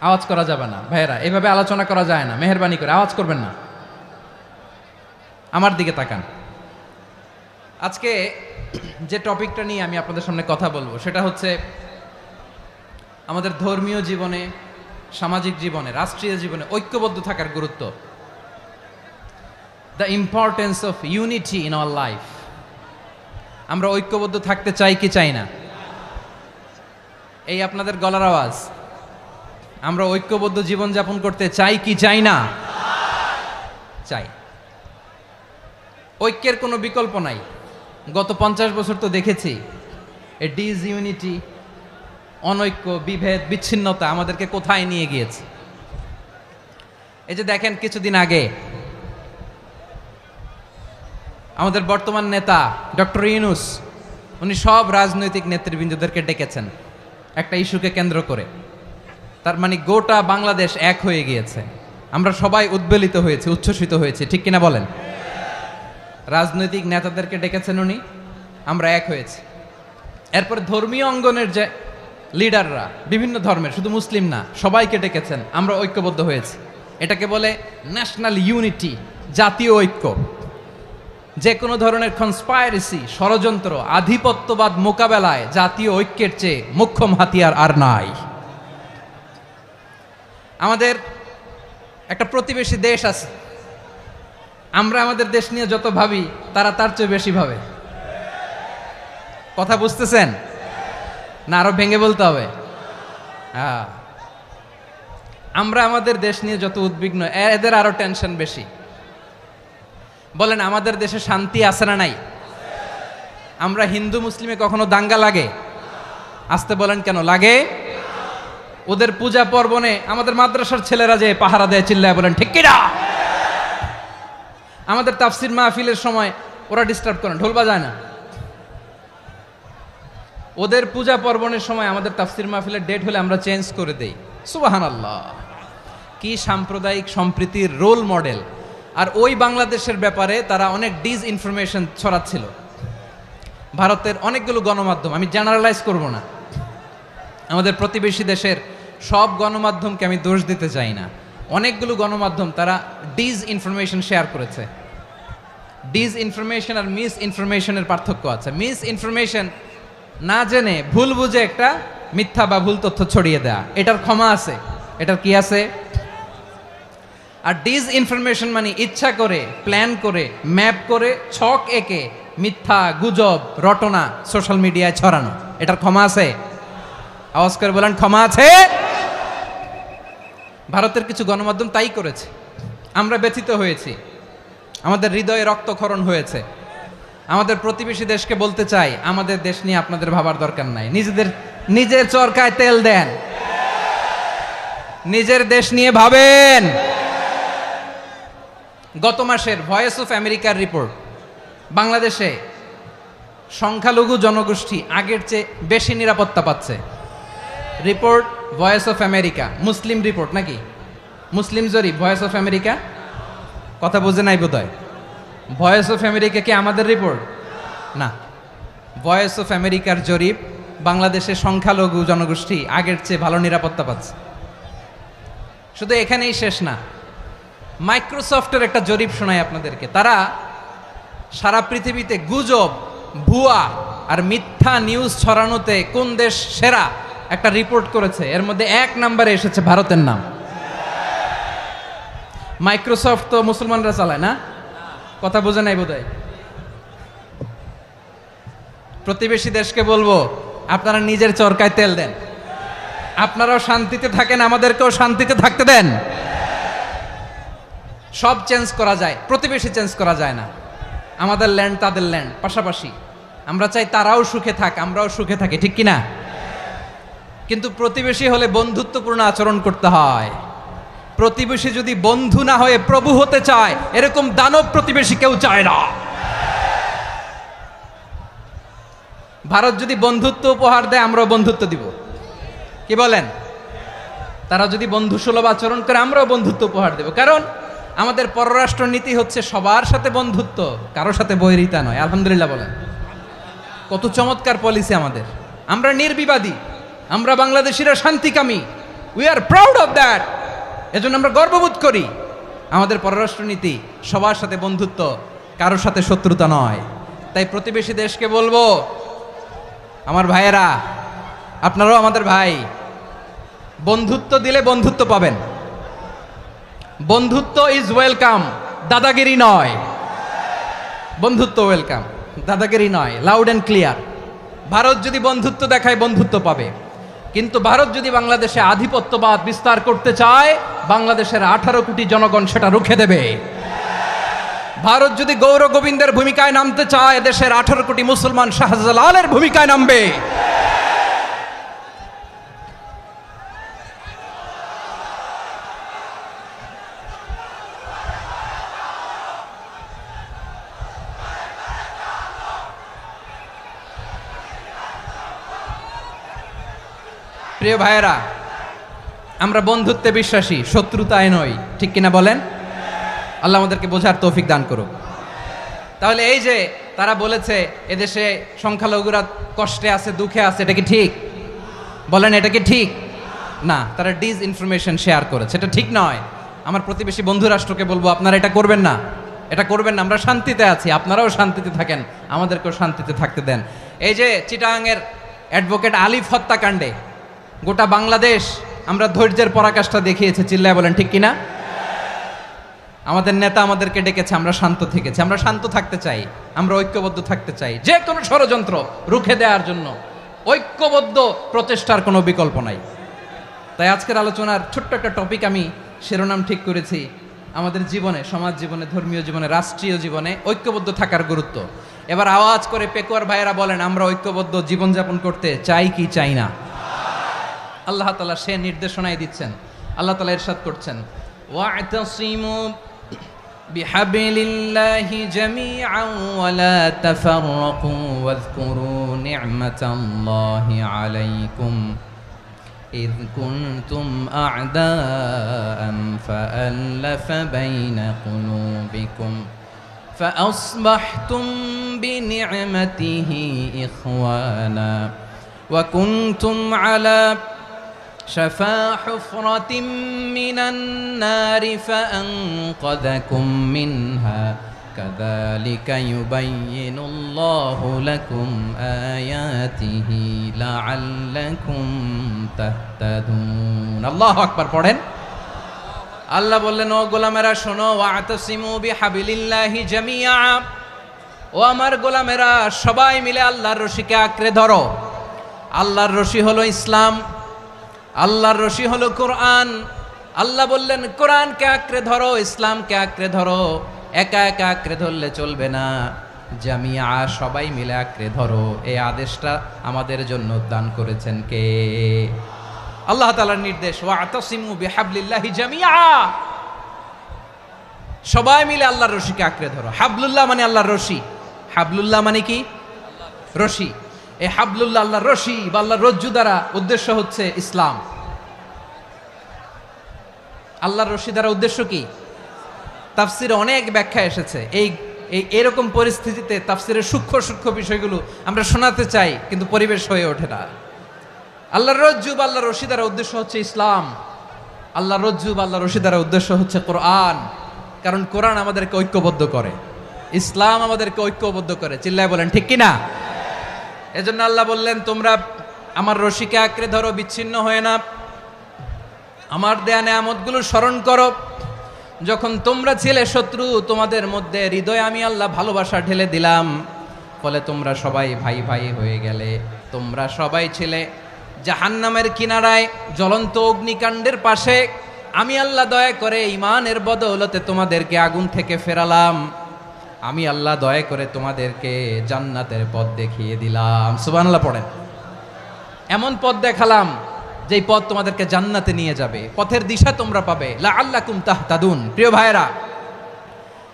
আওয়াজ করা যাবে না ভাইয়েরা, এভাবে আলোচনা করা যায় না, মেহরবানি করে আওয়াজ করবেন না। আমার দিকে তাকান। আজকে যে টপিকটা নিয়ে আমি আপনাদের সামনে কথা বলবো সেটা হচ্ছে আমাদের ধর্মীয় জীবনে, সামাজিক জীবনে, রাষ্ট্রীয় জীবনে ঐক্যবদ্ধ থাকার গুরুত্ব। The importance of unity in our life. আমরা ঐক্যবদ্ধ থাকতে চাই কি চাই না? এই আপনাদের গলার আওয়াজ। আমরা ঐক্যবদ্ধ জীবনযাপন করতে চাই কি চাই না? চাই। ঐক্যের কোনো বিকল্প নাই। গত 50 বছর তো দেখেছি এই ডিসইউনিটি, অনৈক্য, বিভেদ, বিচ্ছিন্নতা আমাদেরকে কোথায় নিয়ে গিয়েছে। এই যে দেখেন, কিছুদিন আগে আমাদের বর্তমান নেতা ডক্টর ইউনূস, উনি সব রাজনৈতিক নেতৃবৃন্দদেরকে ডেকেছেন একটা ইস্যুকে কেন্দ্র করে। তার মানে গোটা বাংলাদেশ এক হয়ে গিয়েছে। আমরা সবাই উদ্বেলিত হয়েছে, উচ্ছ্বসিত হয়েছে, ঠিক কিনা বলেন? রাজনৈতিক নেতাদেরকে ডেকেছেন উনি, আমরা এক হয়েছি। এরপরে ধর্মীয় অঙ্গনের যে লিডাররা, বিভিন্ন ধর্মের, শুধু মুসলিম না, সবাইকে ডেকেছেন, আমরা ঐক্যবদ্ধ হয়েছি। এটাকে বলে ন্যাশনাল ইউনিটি, জাতীয় ঐক্য। যে কোনো ধরনের কনস্পাইরেসি, ষড়যন্ত্র, আধিপত্যবাদ মোকাবেলায় জাতীয় ঐক্যের চেয়ে মোক্ষম হাতিয়ার আর নাই। আমাদের একটা প্রতিবেশী দেশ আছে, আমরা আমাদের দেশ নিয়ে যত ভাবি তারা তার চেয়ে বেশি ভাবে। কথা বুঝতেছেন না? আরো ভেঙে বলতে হবে। আমরা আমাদের দেশ নিয়ে যত উদ্বিগ্ন, এদের আরো টেনশন বেশি। বলেন, আমাদের দেশে শান্তি আছে না নাই? আমরা হিন্দু মুসলিমে কখনো দাঙ্গা লাগে? আসতে বলেন, কেন লাগে? ওদের পূজা পার্বণে আমাদের মাদ্রাসার ছেলেরা যে পাহারা দেয়, চিল্লায় বলেন ঠিক কিনা? আমাদের তাফসির মাহফিলের সময় ওরা ডিস্টার্ব করেন, ঢোল বাজায় না। ওদের পূজা পার্বণের সময় আমাদের তাফসির মাহফিলের ডেট হলে আমরা চেঞ্জ করে দেই। সুবহানাল্লাহ, কি সাম্প্রদায়িক সম্প্রীতির রোল মডেল। আর ওই বাংলাদেশের ব্যাপারে তারা অনেক ডিসইনফরমেশন ছড়াচ্ছিল। ভারতের অনেকগুলো গণমাধ্যম, আমি জেনারেলাইজ করব না, আমাদের প্রতিবেশী দেশের সব গণমাধ্যমকে আমি দোষ দিতে চাই না, অনেকগুলো গণমাধ্যম তারা ডিস ইনফরমেশন শেয়ার করেছে। ডিস ইনফরমেশন আর মিস ইনফরমেশনের পার্থক্য আছে। মিস ইনফরমেশন না জেনে ভুল বুঝে একটা মিথ্যা বা ভুল তথ্য ছড়িয়ে দেয়া, এটার ক্ষমা আছে, এটার কি আছে। আর ডিস ইনফরমেশন মানে ইচ্ছা করে, প্ল্যান করে, ম্যাপ করে, ছক এঁকে মিথ্যা, গুজব, রটনা সোশ্যাল মিডিয়ায় ছড়ানো, এটার ক্ষমা আছে? আওয়াজ করে বলেন, ক্ষমা আছে? ভারতের কিছু গণমাধ্যম তাই করেছে, আমরা ব্যথিত হয়েছি, আমাদের হৃদয়ে রক্তক্ষরণ হয়েছে। আমাদের প্রতিবেশী দেশকে বলতে চাই, আমাদের দেশ নিয়ে আপনাদের ভাবার দরকার নাই, নিজের চরকায় তেল দেন, নিজের দেশ নিয়ে ভাবেন। গত মাসের ভয়েস অফ আমেরিকার রিপোর্ট, বাংলাদেশে সংখ্যালঘু জনগোষ্ঠী আগের চেয়ে বেশি নিরাপত্তা পাচ্ছে। Report voice of America, Muslim report নাকি, মুসলিম জরিপ ভয়েস অফ আমেরিকা। কথা বুঝে নাই বোধহয়। ভয়েস অফ আমেরিকা কি আমাদের রিপোর্ট না, ভয়েস অফ আমেরিকার জরিপ, বাংলাদেশের সংখ্যালঘু জনগোষ্ঠী আগের চেয়ে ভালো নিরাপত্তা পাচ্ছে। শুধু এখানেই শেষ না, মাইক্রোসফটের একটা জরিপ শোনায় আপনাদেরকে। তারা সারা পৃথিবীতে গুজব, ভুয়া আর মিথ্যা নিউজ ছড়ানোতে কোন দেশ সেরা একটা রিপোর্ট করেছে, এর মধ্যে 1 নম্বরে এসেছে ভারতের নাম। মাইক্রোসফট তো মুসলমানরা চালায় না, কথা বোঝে নাই বোধহয়। প্রতিবেশী দেশকে বলবো, আপনারা নিজের চরকায় তেল দেন, আপনারাও শান্তিতে থাকেন, আমাদেরকেও শান্তিতে থাকতে দেন। সব চেঞ্জ করা যায়, প্রতিবেশী চেঞ্জ করা যায় না। আমাদের ল্যান্ড তাদের ল্যান্ড, পাশাপাশি। আমরা চাই তারাও সুখে থাক, আমরাও সুখে থাকি, ঠিক কিনা? কিন্তু প্রতিবেশী হলে বন্ধুত্বপূর্ণ আচরণ করতে হয়। প্রতিবেশী যদি বন্ধু না হয়ে প্রভু হতে চায়, এরকম দানব প্রতিবেশী কেউ চায় না। ভারত যদি বন্ধুত্ব উপহার দেয়, আমরাও বন্ধুত্ব দিব, কি বলেন? তারা যদি বন্ধু সুলভ আচরণ করে, আমরাও বন্ধুত্ব উপহার দেব। কারণ আমাদের পররাষ্ট্র নীতি হচ্ছে সবার সাথে বন্ধুত্ব, কারোর সাথে বৈরিতা নয়। আলহামদুলিল্লাহ বলেন, কত চমৎকার পলিসি আমাদের। আমরা নির্বিবাদী, আমরা বাংলাদেশিরা শান্তিকামী, we are proud of that. এজন্য আমরা গর্ববোধ করি। আমাদের পররাষ্ট্র নীতি সবার সাথে বন্ধুত্ব, কারোর সাথে শত্রুতা নয়। তাই প্রতিবেশী দেশকে বলবো, আমার ভাইয়েরা, আপনারাও আমাদের ভাই, বন্ধুত্ব দিলে বন্ধুত্ব পাবেন। বন্ধুত্ব ইজ ওয়েলকাম, দাদাগিরি নয়। বন্ধুত্ব ওয়েলকাম, দাদাগিরি নয়, লাউড অ্যান্ড ক্লিয়ার। ভারত যদি বন্ধুত্ব দেখায়, বন্ধুত্ব পাবে। কিন্তু ভারত যদি বাংলাদেশে আধিপত্যবাদ বিস্তার করতে চায়, বাংলাদেশের 18 কোটি জনগণ সেটা রুখে দেবে। ভারত যদি গৌর গোবিন্দের ভূমিকায় নামতে চায়, দেশের 18 কোটি মুসলমান শাহজালালের ভূমিকায় নামবে। প্রিয় ভাইয়েরা, আমরা বন্ধুত্বে বিশ্বাসী, শত্রুতায় নই, ঠিক কিনা বলেন? আল্লাহ আমাদেরকে বোঝার তৌফিক দান করুক। তাহলে এই যে তারা বলেছে এদেশে সংখ্যালঘুরা কষ্টে আছে, দুঃখে আছে, এটা কি ঠিক? বলেন, এটা কি ঠিক? না, তারা ডিস ইনফরমেশন শেয়ার করেছে, এটা ঠিক নয়। আমার প্রতিবেশী বন্ধু রাষ্ট্রকে বলবো, আপনারা এটা করবেন না, এটা করবেন না। আমরা শান্তিতে আছি, আপনারাও শান্তিতে থাকেন, আমাদেরকেও শান্তিতে থাকতে দেন। এই যে চিটাগাংয়ের অ্যাডভোকেট আলিফ হত্যাকাণ্ডে গোটা বাংলাদেশ আমরা ধৈর্যের পরাকাষ্ঠা দেখিয়েছে, চিল্লায় বলেন ঠিক কিনা? আমাদের নেতা আমাদেরকে ডেকেছে, আমরা শান্ত থেকেছি। আমরা শান্ত থাকতে চাই, আমরা ঐক্যবদ্ধ থাকতে চাই। যে কোনো ষড়যন্ত্র রুখে দেওয়ার জন্য ঐক্যবদ্ধ প্রচেষ্টার কোনো বিকল্প নাই। তাই আজকের আলোচনার ছোট্ট একটা টপিক আমি শিরোনাম ঠিক করেছি, আমাদের জীবনে, সমাজ জীবনে, ধর্মীয় জীবনে, রাষ্ট্রীয় জীবনে ঐক্যবদ্ধ থাকার গুরুত্ব। এবার আওয়াজ করে পেকুয়ার ভাইয়েরা বলেন, আমরা ঐক্যবদ্ধ জীবনযাপন করতে চাই কি চাই না? আল্লাহ তাআলা সে নির্দেশনাই দিচ্ছেন। আল্লাহ তাআলা ইরশাদ করছেন, ওয়া'তাসিমু বিহাবলিল্লাহি জামিআন ওয়া লা তাফাররাকু ওয়াযকুরু নি'মাতাল্লাহি আলাইকুম إذ كنتم أعداء فألف بين قلوبكم فأصبحتم بنعمته إخوانا وكنتم على شفا حفرة من النار فأنقذكم منها كذلك يبين الله لكم آياته لعلكم تهتدون الله أكبر পড়েন আল্লাহ বললেন ও গোলামেরা শোনো ওয়াতাসিমু বিহাবিলিল্লাহি জামিআ ও আমার গোলামেরা সবাই মিলে আল্লাহর রশিকে আঁকড়ে ধরো আল্লাহর রশি হলো ইসলাম আল্লাহর রশি হলো কোরআন আল্লাহ বললেন কোরআনকে আঁকড়ে ধরো ইসলামকে আঁকড়ে ধরো একা একা আঁকড়ে ধরলে চলবে না জামিয়া সবাই মিলে আঁকড়ে ধরো এই আদেশটা আমাদের জন্য দান করেছেন কে আল্লাহ তাআলার নির্দেশ ওয়াতাসিমু বিহাবলিল্লাহি জামিআ সবাই মিলে আল্লাহর রশিকে আঁকড়ে ধরো হাবলুল্লাহ মানে আল্লাহর রশি হাবলুল্লাহ মানে কি রশি এই হাবলুল্লাহ আল্লাহর রশি বা আল্লাহর রজ্জু দ্বারা উদ্দেশ্য হচ্ছে ইসলাম আল্লাহর রশি দ্বারা উদ্দেশ্য কি তাফসিরে অনেক ব্যাখ্যা এসেছে এই এরকম পরিস্থিতিতে তাফসিরের সূক্ষ্ম সূক্ষ্ম বিষয়গুলো আমরা শোনাতে চাই কিন্তু পরিবেশ হয়ে ওঠে না আল্লাহর রজ্জু বা আল্লাহর রশি দ্বারা উদ্দেশ্য হচ্ছে ইসলাম আল্লাহর রজ্জু বা আল্লাহর রশি দ্বারা উদ্দেশ্য হচ্ছে কোরআন কারণ কোরআন আমাদেরকে ঐক্যবদ্ধ করে ইসলাম আমাদেরকে ঐক্যবদ্ধ করে চিল্লায় বলেন ঠিক কিনা এজন্য আল্লাহ বললেন তোমরা আমার রশিকে আঁকড়ে ধরো বিচ্ছিন্ন হয়ে না আমার দেয়া নেয়ামতগুলো স্মরণ করো যখন তোমরা ছিলে শত্রু তোমাদের মধ্যে হৃদয়ে আমি আল্লাহ ভালোবাসা ঢেলে দিলাম ফলে তোমরা সবাই ভাই ভাই হয়ে গেলে তোমরা সবাই ছিলে জাহান্নামের কিনারায় জ্বলন্ত অগ্নিকাণ্ডের পাশে আমি আল্লাহ দয়া করে ঈমানের বদৌলতে তোমাদেরকে আগুন থেকে ফেরালাম আমি আল্লাহ দয়া করে তোমাদেরকে জান্নাতের পথ দেখিয়ে দিলাম সুবহানাল্লাহ পড়েন এমন পথ দেখালাম যেই পথ তোমাদেরকে জান্নাতে নিয়ে যাবে পথের দিশা তোমরা পাবে লাআল্লাকুম তাহতাদুন প্রিয় ভাইরা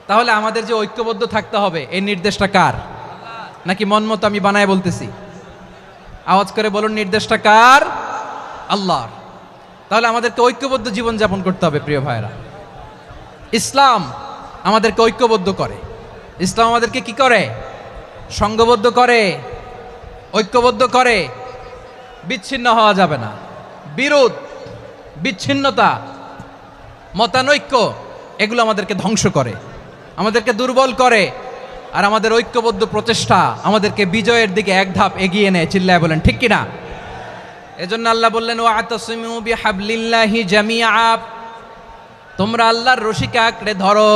তাহলে আমাদের যে ঐক্যবদ্ধ থাকতে হবে এই নির্দেশটা কার নাকি মন মতো আমি বানায় বলতেছি আওয়াজ করে বলুন নির্দেশটা কার আল্লাহর তাহলে আমাদেরকে ঐক্যবদ্ধ জীবন যাপন করতে হবে প্রিয় ভাইরা ইসলাম আমাদেরকে ঐক্যবদ্ধ করে ইসলাম আমাদেরকে কি করে সংঘবদ্ধ করে ঐক্যবদ্ধ করে বিচ্ছিন্ন হওয়া যাবে না বিরোধ বিচ্ছিন্নতা মতানৈক্য এগুলো আমাদেরকে ধ্বংস করে আমাদেরকে দুর্বল করে আর আমাদের ঐক্যবদ্ধ প্রচেষ্টা আমাদেরকে বিজয়ের দিকে এক ধাপ এগিয়ে নেয় চিল্লায় বলেন ঠিক কিনা এজন্য আল্লাহ বললেন ওয়াতাসিমু বিহাবলিল্লাহি জামিআ তোমরা আল্লাহর রশিকে আঁকড়ে ধরো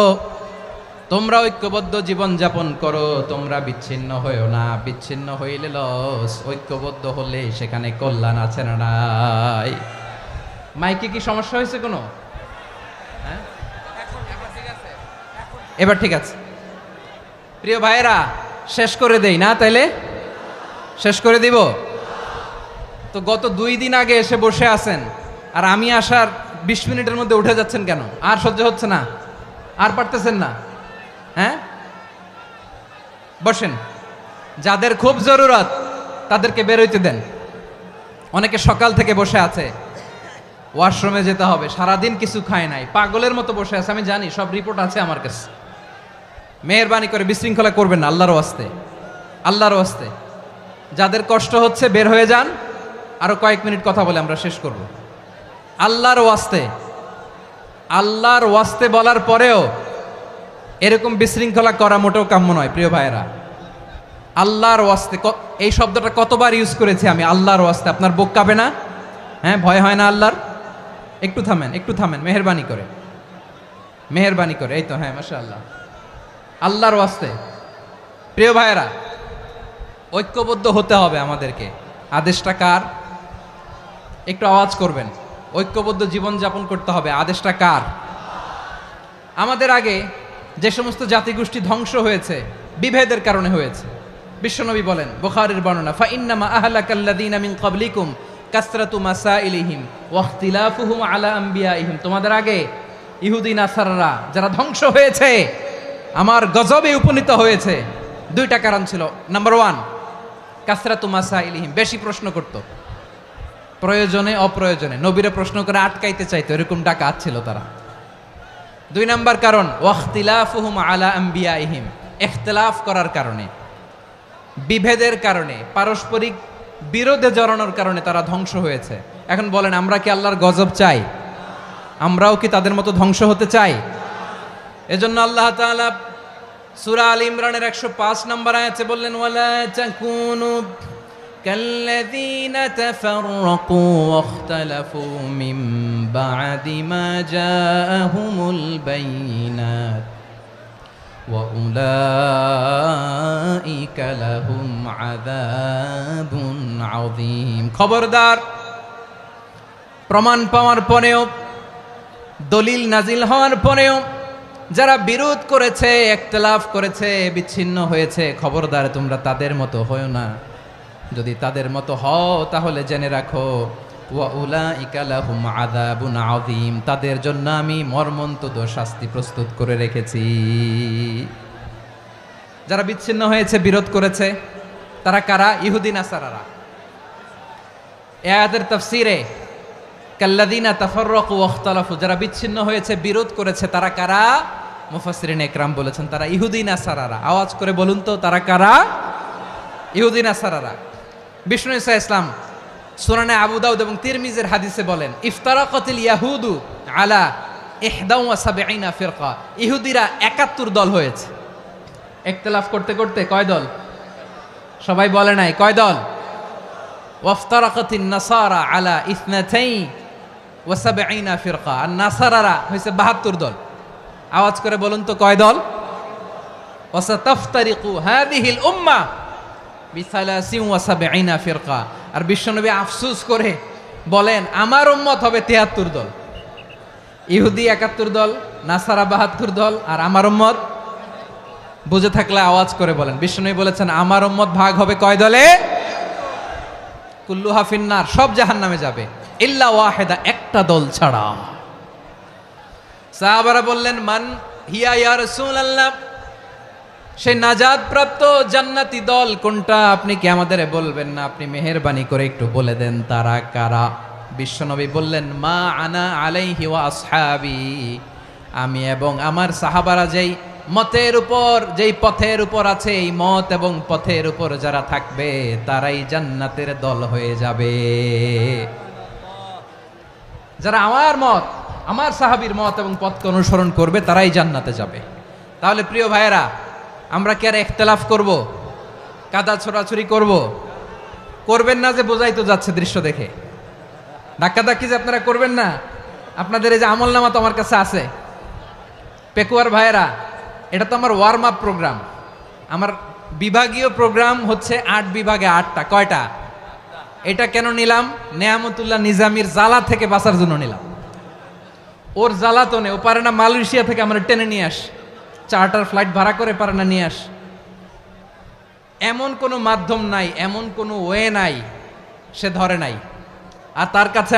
তোমরা ঐক্যবদ্ধ জীবন যাপন করো তোমরা বিচ্ছিন্ন হইও না বিচ্ছিন্ন হইলে লস ঐক্যবদ্ধ হলে সেখানে কল্যাণ আছে না নাই মাইকে কি সমস্যা হয়েছে কোনো হ্যাঁ এবার ঠিক আছে প্রিয় ভাইয়েরা শেষ করে দেই না তাইলে শেষ করে দিব তো গত 2 দিন আগে এসে বসে আছেন আর আমি আসার 20 মিনিটের মধ্যে উঠে যাচ্ছেন কেন আর সহ্য হচ্ছে না আর পারতেছেন না হ্যাঁ বসেন যাদের খুব জরুরত তাদেরকে বের হইতে দেন অনেকে সকাল থেকে বসে আছে ওয়াশরুমে যেতে হবে সারাদিন কিছু খায় নাই পাগলের মতো বসে আছে আমি জানি সব রিপোর্ট আছে আমার কাছে মেহেরবানি করে বিশৃঙ্খলা করবেন না আল্লাহর ওয়াস্তে আল্লাহর ওয়াস্তে যাদের কষ্ট হচ্ছে বের হয়ে যান আরো কয়েক মিনিট কথা বলে আমরা শেষ করব আল্লাহর ওয়াস্তে বলার পরেও এরকম বিশৃঙ্খলা করা মোটেও কাম্য নয় প্রিয় ভাইয়েরা আল্লাহর ওয়াস্তে এই শব্দটা কতবার ইউজ করেছি আমি আল্লাহর ওয়াস্তে আপনার বুক কাঁপে না হ্যাঁ ভয় হয় না আল্লাহর একটু থামেন মেহেরবানি করে এই তো হ্যাঁ মাশাআল্লাহ আল্লাহর ওয়াস্তে প্রিয় ভাইয়েরা ঐক্যবদ্ধ হতে হবে আমাদেরকে আদেশটা কার একটু আওয়াজ করবেন ঐক্যবদ্ধ জীবন যাপন করতে হবে আদেশটা কার আমাদের আগে যে সমস্ত জাতিগোষ্ঠী ধ্বংস হয়েছে বিভেদের কারণে হয়েছে বিশ্বনবী বলেন বুখারীর বর্ণনা ফা ইন্নামা আহলাকাল্লাযীনা মিন ক্বাবলিকুম কাসরাতু মাসাইলিহিম ওয়া ইখতিলাফুহুম আলা আমবিয়াইহিম তোমাদের আগে ইহুদি নাসারারা যারা ধ্বংস হয়েছে আমার গজবে উপনীত হয়েছে 2টা কারণ ছিল নাম্বার 1 কাসরাতু মাসাইলিহিম বেশি প্রশ্ন করত প্রয়োজনে অপ্রয়োজনে নবীরে প্রশ্ন করে আটকাইতে চাইতো এরকম ডাকাত ছিল তারা 2 নাম্বার কারণ ওয়াখতিলাফুহুম আলা আমবিয়াইহিম ইখতিলাফ করার কারণে বিভেদের কারণে পারস্পরিক বিরোধে জড়ানোর কারণে তারা ধ্বংস হয়েছে। এখন বলেন, আমরা কি আল্লাহর গজব চাই? আমরাও কি তাদের মতো ধ্বংস হতে চাই? এজন্য আল্লাহ তাআলা সূরা আল ইমরানের 105 নম্বর আয়াতে বললেন, ওয়ালা তাকুনু কাল্লাযীনা তাফাররাকু ওয়াখতালাফু মিন বা'দি মা জাআহুমুল বাইয়িনাত ওয়া উলাইকা লাহুম আযাবুন আযীম। খবরদার, প্রমাণ পাওয়ার পরেও, দলিল নাজিল হওয়ার পরেও যারা বিরোধ করেছে, ইখতিলাফ করেছে, বিচ্ছিন্ন হয়েছে, খবরদার তোমরা তাদের মতো হও না। যদি তাদের মতো হও তাহলে জেনে রাখো, ওয়া উলাইকা লাহুম আযাবুন আযীম, তাদের জন্য আমি মর্মন্তুদ শাস্তি প্রস্তুত করে রেখেছি। যারা বিচ্ছিন্ন হয়েছে, বিরোধ করেছে, তারা কারা? ইহুদি নাসারারা। এই আয়াতের তাফসীরে কাল্লাযীনা তাফাররাকু ওয়াখতালাফু, যারা বিচ্ছিন্ন হয়েছে, বিরোধ করেছে, তারা কারা? মুফাসসিরিন ইকরাম বলেছেন তারা ইহুদি নাসারারা। আওয়াজ করে বলুন তো, তারা কারা? ইহুদি নাসারারা। বিষ্ণু ঈসা ইসলাম সুনানে আবু দাউদ এবং তিরমিজির হাদিসে বলেন, ইফতারাকাতিল ইয়াহুদু আলা 71 ফিরকা, ইহুদিরা 71 দল হয়েছে। ইখতিলাফ করতে করতে কয় দল? সবাই বলে নাই, কয় দল? ওয়াফতারাকাতিন নাসারা আলা 72 ফিরকা, আর নাসারারা হয়েছে 72 দল। আওয়াজ করে বলুন তো, কয় দল? ওয়াসাতাফতারিকু হাদিহিল উম্মাহ বি73 ফিরকা। আর বিশ্বনবী আফসোস করে বলেন, আমার উম্মত হবে 73 দল। ইহুদি 71 দল, নাসারা 72 দল, আর আমার উম্মত, বুঝে থাকলে আওয়াজ করে বলেন। বিশ্বনবী বলেছেন, আমার উম্মত ভাগ হবে কয় দলে? কুল্লুহা ফিন্নার, সব জাহান্নামে যাবে, ইল্লা ওয়াহিদা, একটা দল ছাড়া। সাহাবারা বললেন, মান হিয়া ইয়া রাসূলুল্লাহ, সেই নাজাত প্রাপ্ত জান্নাতি দল কোনটা? আপনি কি আমাদের বলবেন না? আপনি মেহেরবানি করে একটু বলে দেন তারা কারা। বিশ্বনবী বললেন, মা আনা আলাইহি ওয়া আসহাবি, আমি এবং আমার সাহাবারা যেই মতের উপর, যেই পথের উপর আছে, এই মত এবং পথের উপর যারা থাকবে তারাই জান্নাতের দল হয়ে যাবে। যারা আমার মত, আমার সাহাবীর মত এবং পথকে অনুসরণ করবে তারাই জান্নাতে যাবে। তাহলে প্রিয় ভাইয়েরা, আমরা কি আর ইখতিলাফ করব? কাদা ছোড়াছুরি করব? করবেন না যে বোঝাই তো যাচ্ছে দৃশ্য দেখে। ধাক্কাধাক্কি যে আপনারা করবেন না। আপনাদের এই যে আমলনামা তো আমার কাছে আছে। পেকুয়ার ভাইয়েরা, এটা তো আমার ওয়ার্ম আপ প্রোগ্রাম। আমার বিভাগীয় প্রোগ্রাম হচ্ছে 8 বিভাগে 8টা। কয়টা? এটা কেন নিলাম? নেয়ামতুল্লাহ নিজামীর জ্বালা থেকে বাঁচার জন্য নিলাম। ওর জ্বালাতনে ও পারে না মালয়েশিয়া থেকে আমরা টেনে নিয়ে আস, চার্টার ফ্লাইট ভাড়া করে পারে না নিয়ে আস। এমন কোনো মাধ্যম নাই, এমন কোনো ওয়ে নাই, সে ধরে নাই। আর তার কাছে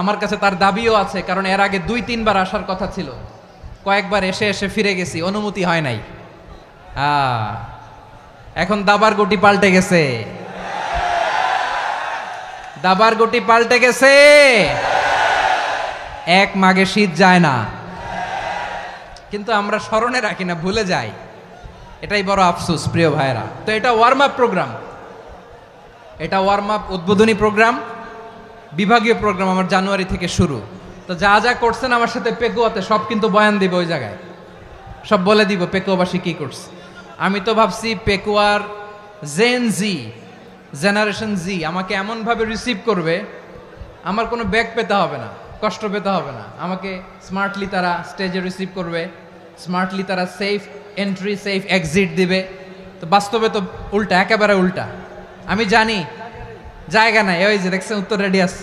আমার কাছে তার দাবিও আছে, কারণ এর আগে 2-3 বার আসার কথা ছিল। কয়েকবার এসে এসে ফিরে গেছি, অনুমতি হয় নাই। এখন দাবার গুটি পাল্টে গেছে, দাবার গুটি পাল্টে গেছে। এক মাঘে শীত যায় না, কিন্তু আমরা স্মরণে রাখি না, ভুলে যাই। এটাই বড় আফসোস প্রিয় ভাইরা। তো এটা ওয়ার্ম আপ প্রোগ্রাম, এটা ওয়ার্ম আপ উদ্বোধনী প্রোগ্রাম, বিভাগীয় প্রোগ্রাম আমার জানুয়ারি থেকে শুরু। তো যা যা করছেন আমার সাথে পেকুয়াতে সব কিন্তু বয়ান দিব, ওই জায়গায় সব বলে দিব পেকুয়াবাসী কি করছে। আমি তো ভাবছি পেকুয়ার জেনারেশন জি আমাকে এমনভাবে রিসিভ করবে, আমার কোনো ব্যাক পেতে হবে না, কষ্ট পেতে হবে না। আমাকে স্মার্টলি তারা স্টেজে রিসিভ করবে, স্মার্টলি তারা সেফ এন্ট্রি, সেফ এক্সিট দিবে। তো বাস্তবে তো উল্টা, একেবারে উল্টা। আমি জানি জায়গা নাই, ওই যে দেখছেন উত্তর রেডিয়াস।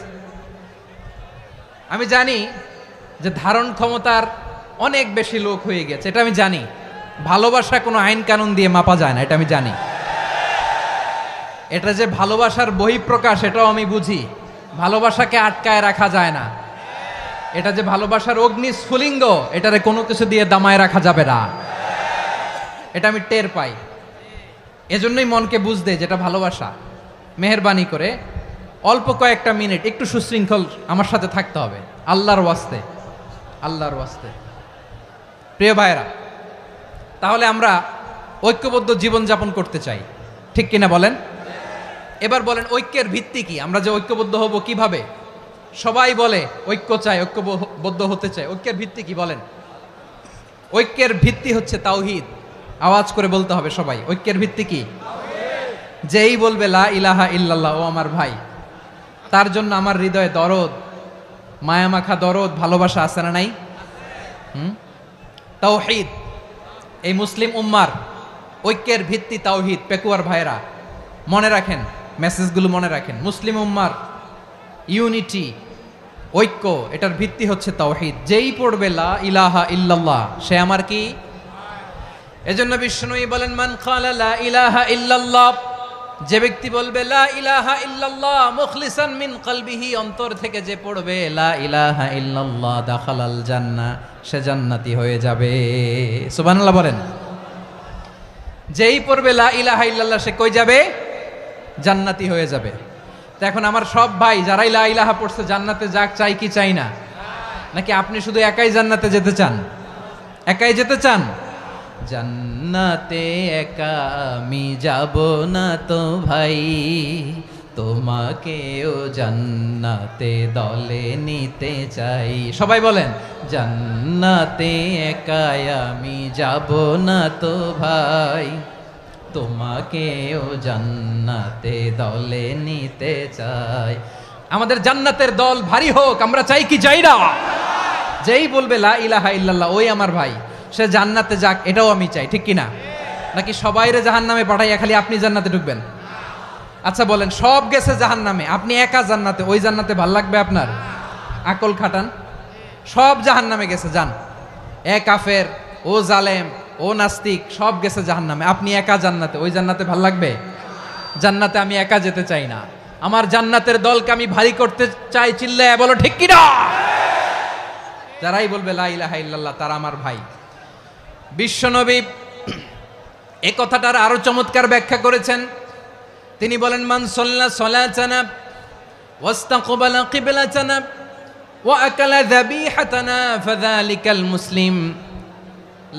আমি জানি যে ধারণ ক্ষমতার অনেক বেশি লোক হয়ে গেছে, এটা আমি জানি। ভালোবাসা কোনো আইন কানুন দিয়ে মাপা যায় না, এটা আমি জানি। এটা যে ভালোবাসার বহিঃপ্রকাশ, এটাও আমি বুঝি। ভালোবাসাকে আটকায় রাখা যায় না। এটা যে ভালোবাসার অগ্নি স্ফুলিঙ্গ, এটারে কোনো কিছু দিয়ে দামায় রাখা যাবে না, এটা আমি টের পাই। এজন্যই মনকে বুঝতে যেটা ভালোবাসা। মেহেরবানি করে অল্প কয়েকটা মিনিট একটু সুশৃঙ্খল আমার সাথে থাকতে হবে, আল্লাহর ওয়াস্তে, আল্লাহর ওয়াস্তে। প্রিয় ভাইরা, তাহলে আমরা ঐক্যবদ্ধ জীবনযাপন করতে চাই, ঠিক কিনা বলেন? এবার বলেন ঐক্যের ভিত্তি কি? আমরা যে ঐক্যবদ্ধ হব কিভাবে? সবাই বলে ঐক্য চাই, ঐক্যবদ্ধ হতে চায়। ঐক্যের ভিত্তি কি বলেন? ঐক্যের ভিত্তি হচ্ছে তাওহীদ। আওয়াজ করে বলতে হবে সবাই, ঐক্যের ভিত্তি কি? যেই বলবে লা ইলাহা ইল্লাল্লাহ, ও আমার ভাই, তার জন্য আমার হৃদয়ে দরদ, মায়ামাখা দরদ, ভালোবাসা আছে না নাই? তাওহীদ। এই মুসলিম উম্মার ঐক্যের ভিত্তি তাওহীদ। পেকুয়ার ভাইরা মনে রাখেন, মেসেজগুলো মনে রাখেন। মুসলিম উম্মার ইউনিটি, ঐক্য, এটার ভিত্তি হচ্ছে তাওহীদ। যেই পড়বে লা ইলাহা ইল্লাল্লাহ, সে আমার কি? এজন্য বিষ্ণুই বলেন, মান ক্বালা লা ইলাহা ইল্লাল্লাহ, যে ব্যক্তি বলবে লা ইলাহা ইল্লাল্লাহ মুখলিসান মিন কলবিহি, অন্তর থেকে যে পড়বে লা ইলাহা ইল্লাল্লাহ, দাখালাল জান্নাহ, সে জান্নাতি হয়ে যাবে। সুবহানাল্লাহ বলেন। যেই পড়বে লা ইলাহা ইল্লাল্লাহ, সে কই যাবে? জান্নাতি হয়ে যাবে। তো এখন আমার সব ভাই যারাই লা ইলাহা পড়ছে জান্নাতে যাক, চাই কি চাই না? নাকি আপনি শুধু একাই জান্নাতে যেতে চান? একাই যেতে চান? জান্নাতে একা আমি যাব না তো ভাই, তোমাকেও জান্নাতে দলে নিতে চাই। সবাই বলেন, জান্নাতে একা আমি যাব না তো ভাই, তোমাকেও জান্নাতে দলে নিতে চাই। আমাদের জান্নাতের দল ভারী হোক, আমরা চাই কি চাই না? যেই বলবে লা ইলাহা ইল্লাল্লাহ, ওই আমার ভাই, সে জান্নাতে যাক, এটাও আমি চাই, ঠিক কি না? নাকি সবাইরে জাহান্নামে পাঠাইয়া খালি আপনি জান্নাতে ঢুকবেন? আচ্ছা বলেন, সব গেছে জাহান্নামে, আপনি একা জান্নাতে, ওই জান্নাতে ভাল লাগবে আপনার? আকল খাটান। সব জাহান্নামে গেছে, যান। এ কাফের, ও জালেম, ও নাস্তিক, সব গেছে জাহান্নামে, আপনি একা জান্নাতে, ওই জান্নাতে ভাল লাগবে? জান্নাতে আমি একা যেতে চাই না, আমার জান্নাতের দলকে আমি ভারী করতে চাই। চিল্লায় বলো ঠিক কি না? যারাই বলবে লা ইলাহা ইল্লাল্লাহ, তারা আমার ভাই। বিশ্বনবী এই কথাটার আরো চমৎকার ব্যাখ্যা করেছেন। তিনি বলেন, মান সাল্লা সালাতানা ওয়াস্তাকবালা কিবলাতানা ওয়া আকালা যাবিহাতানা ফাযালিকাল মুসলিম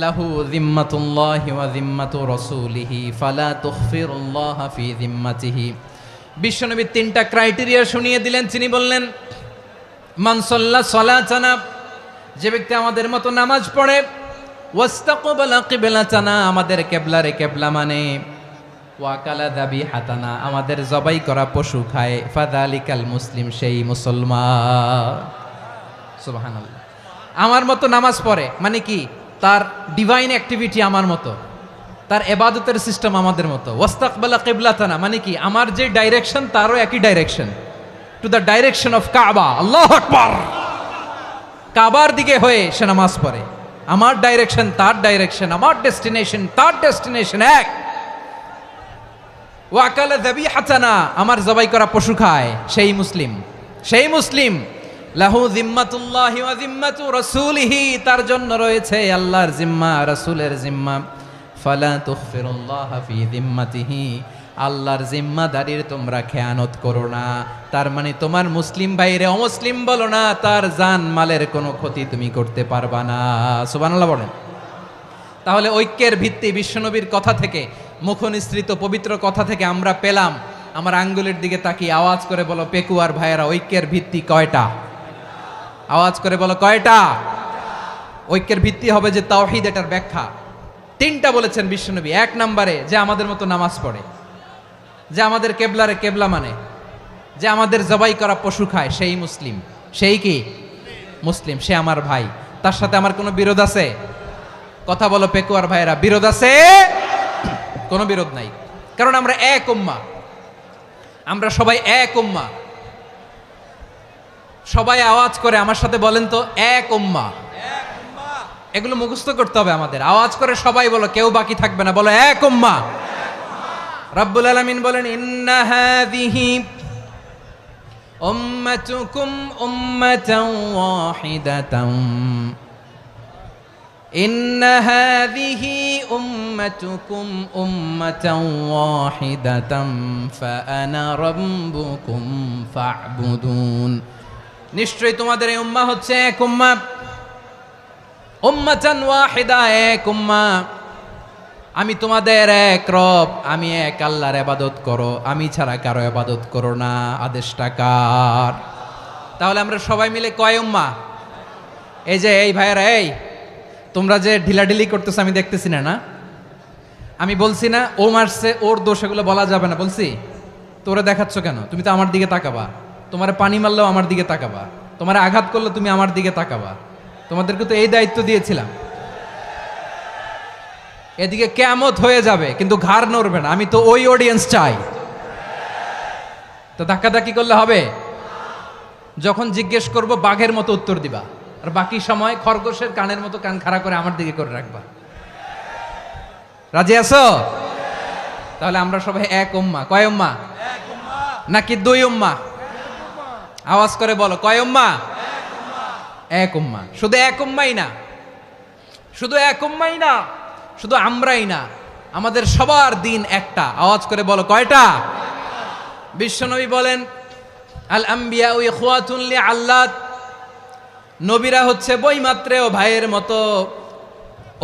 লাহু যিম্মাতুল্লাহি ওয়া যিম্মাতু রাসূলিহি ফালা তুখফিরুল্লাহা ফি যিম্মাতিহি। বিশ্বনবী তিনটা ক্রাইটেরিয়া শুনিয়ে দিলেন। তিনি বললেন, মান সাল্লা সালাতানা, যে ব্যক্তি আমাদের মতো নামাজ পড়ে, ওয়াস্তাকবালা কিবলাতানা, আমাদের কিবলারে কিবলা মানে, ওয়া আকালা যাবিহাতানা, আমাদের জবাই করা পশু খায়, ফাযালিকাল মুসলিম, সেই মুসলমান। সুবহানাল্লাহ। আমার মতো নামাজ পড়ে মানে কি? তার ডিভাইন অ্যাক্টিভিটি আমার মতো, তার ইবাদতের সিস্টেম আমাদের মতো। ওয়াস্তাকবালা কিবলাতানা মানে কি? আমার যে ডাইরেকশন তারও একই direction, to the direction of কাবা। আল্লাহু আকবার। কাবার দিকে হয়ে সে নামাজ পড়ে। আমার ডাইরেকশন তার ডাইরেকশন, আমার ডেস্টিনেশন তার ডেস্টিনেশন এক। ওয়া আকালা যাবিহাতানা, আমার জবাই করা পশু খায়, সেই মুসলিম। সেই মুসলিম। লাহু যিম্মাতুল্লাহি ওয়া যিম্মাতু রাসূলিহি, তার জন্য রয়েছে আল্লাহর জিম্মা, রাসূলের জিম্মা। ফালা তুখফিরুল্লাহা ফি যিম্মাতিহি, আল্লাহর জিম্মাদারির তোমরা খেয়ানত করো না। তার মানে তোমার মুসলিম ভাইরে অমুসলিম বলো না, তার জান মালের কোনো ক্ষতি তুমি করতে পারবা না। সুবহানাল্লাহ বলেন। তাহলে ঐক্যের ভিত্তি বিশ্বনবীর কথা থেকে, মুখনিসৃত পবিত্র কথা থেকে আমরা পেলাম। আমার আঙ্গুলের দিকে তাকিয়ে আওয়াজ করে বলো পেকুয়ার ভাইয়েরা, ঐক্যের ভিত্তি কয়টা? আওয়াজ করে বলো কয়টা? ঐক্যের ভিত্তি হবে যে তাওহীদ, এটার ব্যাখ্যা তিনটা বলেছেন বিশ্বনবী। এক নম্বরে, যে আমাদের মতো নামাজ পড়ে, যে আমাদের কেবলারে কেবলা মানে, যে আমাদের জবাই করা পশু খায়, সেই মুসলিম। সেই কি? মুসলিম। সে আমার ভাই। তার সাথে আমার কোনো বিরোধ আছে? কথা বলো পেকুয়ার ভাইয়েরা, বিরোধ আছে? কোনো বিরোধ নাই, কারণ আমরা এক উম্মাহ, আমরা সবাই এক উম্মাহ। সবাই আওয়াজ করে আমার সাথে বলেন তো, এক উম্মাহ। এগুলো মুখস্থ করতে হবে আমাদের। আওয়াজ করে সবাই বলো, কেউ বাকি থাকবে না, বলো এক উম্মাহ। রব্বুল আলামিন বলেন, ইন্না হাযিহি উম্মাতুকুম উম্মাতান ওয়াহিদাতান, ইন্না হাযিহি উম্মাতুকুম উম্মাতান ওয়াহিদাতান ফাআনা রাব্বুকুম ফা'বুদুন। নিশ্চয়ই তোমাদের এই উম্মাহ হচ্ছে এক উম্মাহ, উম্মাতান ওয়াহিদা, এক উম্মাহ। আমি তোমাদের এক রব, আমি এক আল্লাহর ইবাদত করো, আমি ছাড়া কারো ইবাদত করো না। আদেশটা কার? তাহলে আমরা সবাই মিলে কয় উম্মাহ? এই যে এই ভাইয়েরা, এই তোমরা যে ঢিলাঢিলি করতেছো আমি দেখতেছি না, না আমি বলছি না ও মারছে ওর দোষ, এগুলো বলা যাবে না বলছি? তোরা দেখাচ্ছ কেন? তুমি তো আমার দিকে তাকাবা। তোমার পানি মারলেও আমার দিকে তাকাবা, তোমার আঘাত করলে তুমি আমার দিকে তাকাবা। তোমাদেরকে তো এই দায়িত্ব দিয়েছিলাম। এদিকে কিয়ামত হয়ে যাবে কিন্তু ঘাড় নড়বে না, আমি তো ওই অডিয়েন্স চাই। তো ধাক্কাধাক্কি করলে হবে? যখন জিজ্ঞেস করব বাঘের মতো উত্তর দিবা, আর বাকি সময় খরগোশের কানের মতো কান খাড়া করে আমার দিকে করে রাখবা। রাজি আছো? তাহলে আমরা সবাই এক উম্মাহ। কয় উম্মাহ? নাকি দুই উম্মাহ? আওয়াজ করে বলো, কয় উম্মাহ? এক উম্মাহ। শুধু এক উম্মাই না, শুধু এক উম্মাই না, শুধু আমরাই না, আমাদের সবার দিন একটা। আওয়াজ করে বলো, কয়টা? বিশ্বনবী বলেন, আল আম্বিয়া ইখওয়াতুন লিআল্লাত, নবীরা হচ্ছে বৈমাত্রেয় ভাইয়ের মতো।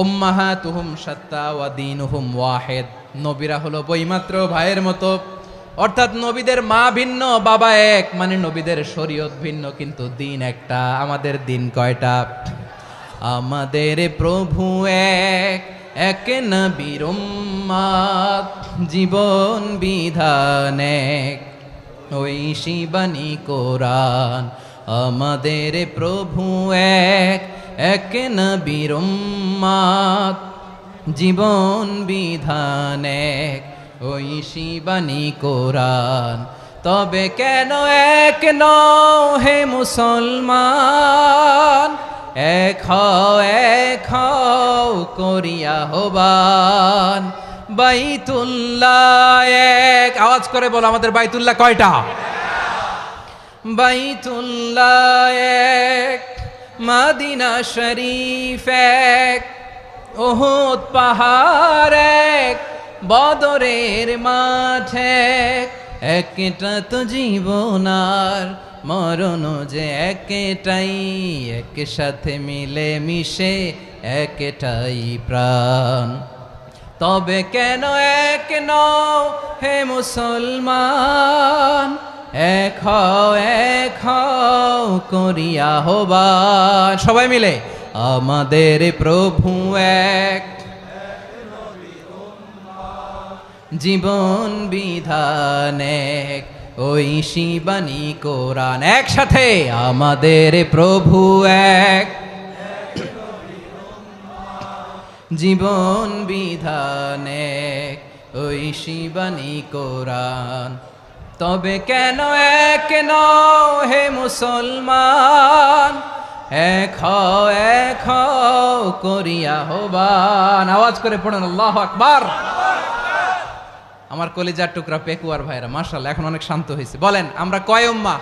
উম্মাহাতুহুম শাত্তা ওয়া দীনুহুম ওয়াহিদ, নবীরা হলো বৈমাত্রেয় ভাইয়ের মতো। অর্থাৎ নবীদের মা ভিন্ন, বাবা এক, মানে নবীদের শরীয়ত ভিন্ন কিন্তু দিন একটা। আমাদের দিন কয়টা? আমাদের প্রভু এক, এক নবীর উম্মত, জীবন বিধান এক, ওই শিবানী কোরআন। আমাদের প্রভু এক, এক নবীর উম্মত, জীবন বিধান এক, ওই শিবানী কোরআন। তবে কেন এক নও হে মুসলমান? এক হও করিয়া হবান। বাইতুল্লাহ এক, আওয়াজ করে বলো আমাদের বাইতুল্লাহ কয়টা? বাইতুল্লাহ এক, মদিনা শরীফ এক, উহুদ পাহাড় এক, বদরের মাঠ এক। একটা তো জীবন আর মরণ যে একটাই, একসাথে মিলে মিশে একটাই প্রাণ। তবে কেন এক নও হে মুসলমান? এক হও করিয়া হবান। সবাই মিলে আমাদের প্রভু এক, জীবন বিধান এক, ওই শিবানী কোরআন। একসাথে আমাদের প্রভু এক, জীবন বিধান এক, ওই শিবানী কোরআন। তবে কেন এক নও হে মুসলমান? এক হও করিয়া হবান। আওয়াজ করে পড়ুন আল্লাহু আকবার। আমার কলিজার টুকরা পেকুয়ার ভাইরা মাশাআল্লাহ এখন অনেক শান্ত হয়েছে। বলেন আমরা কয় উম্মাহ?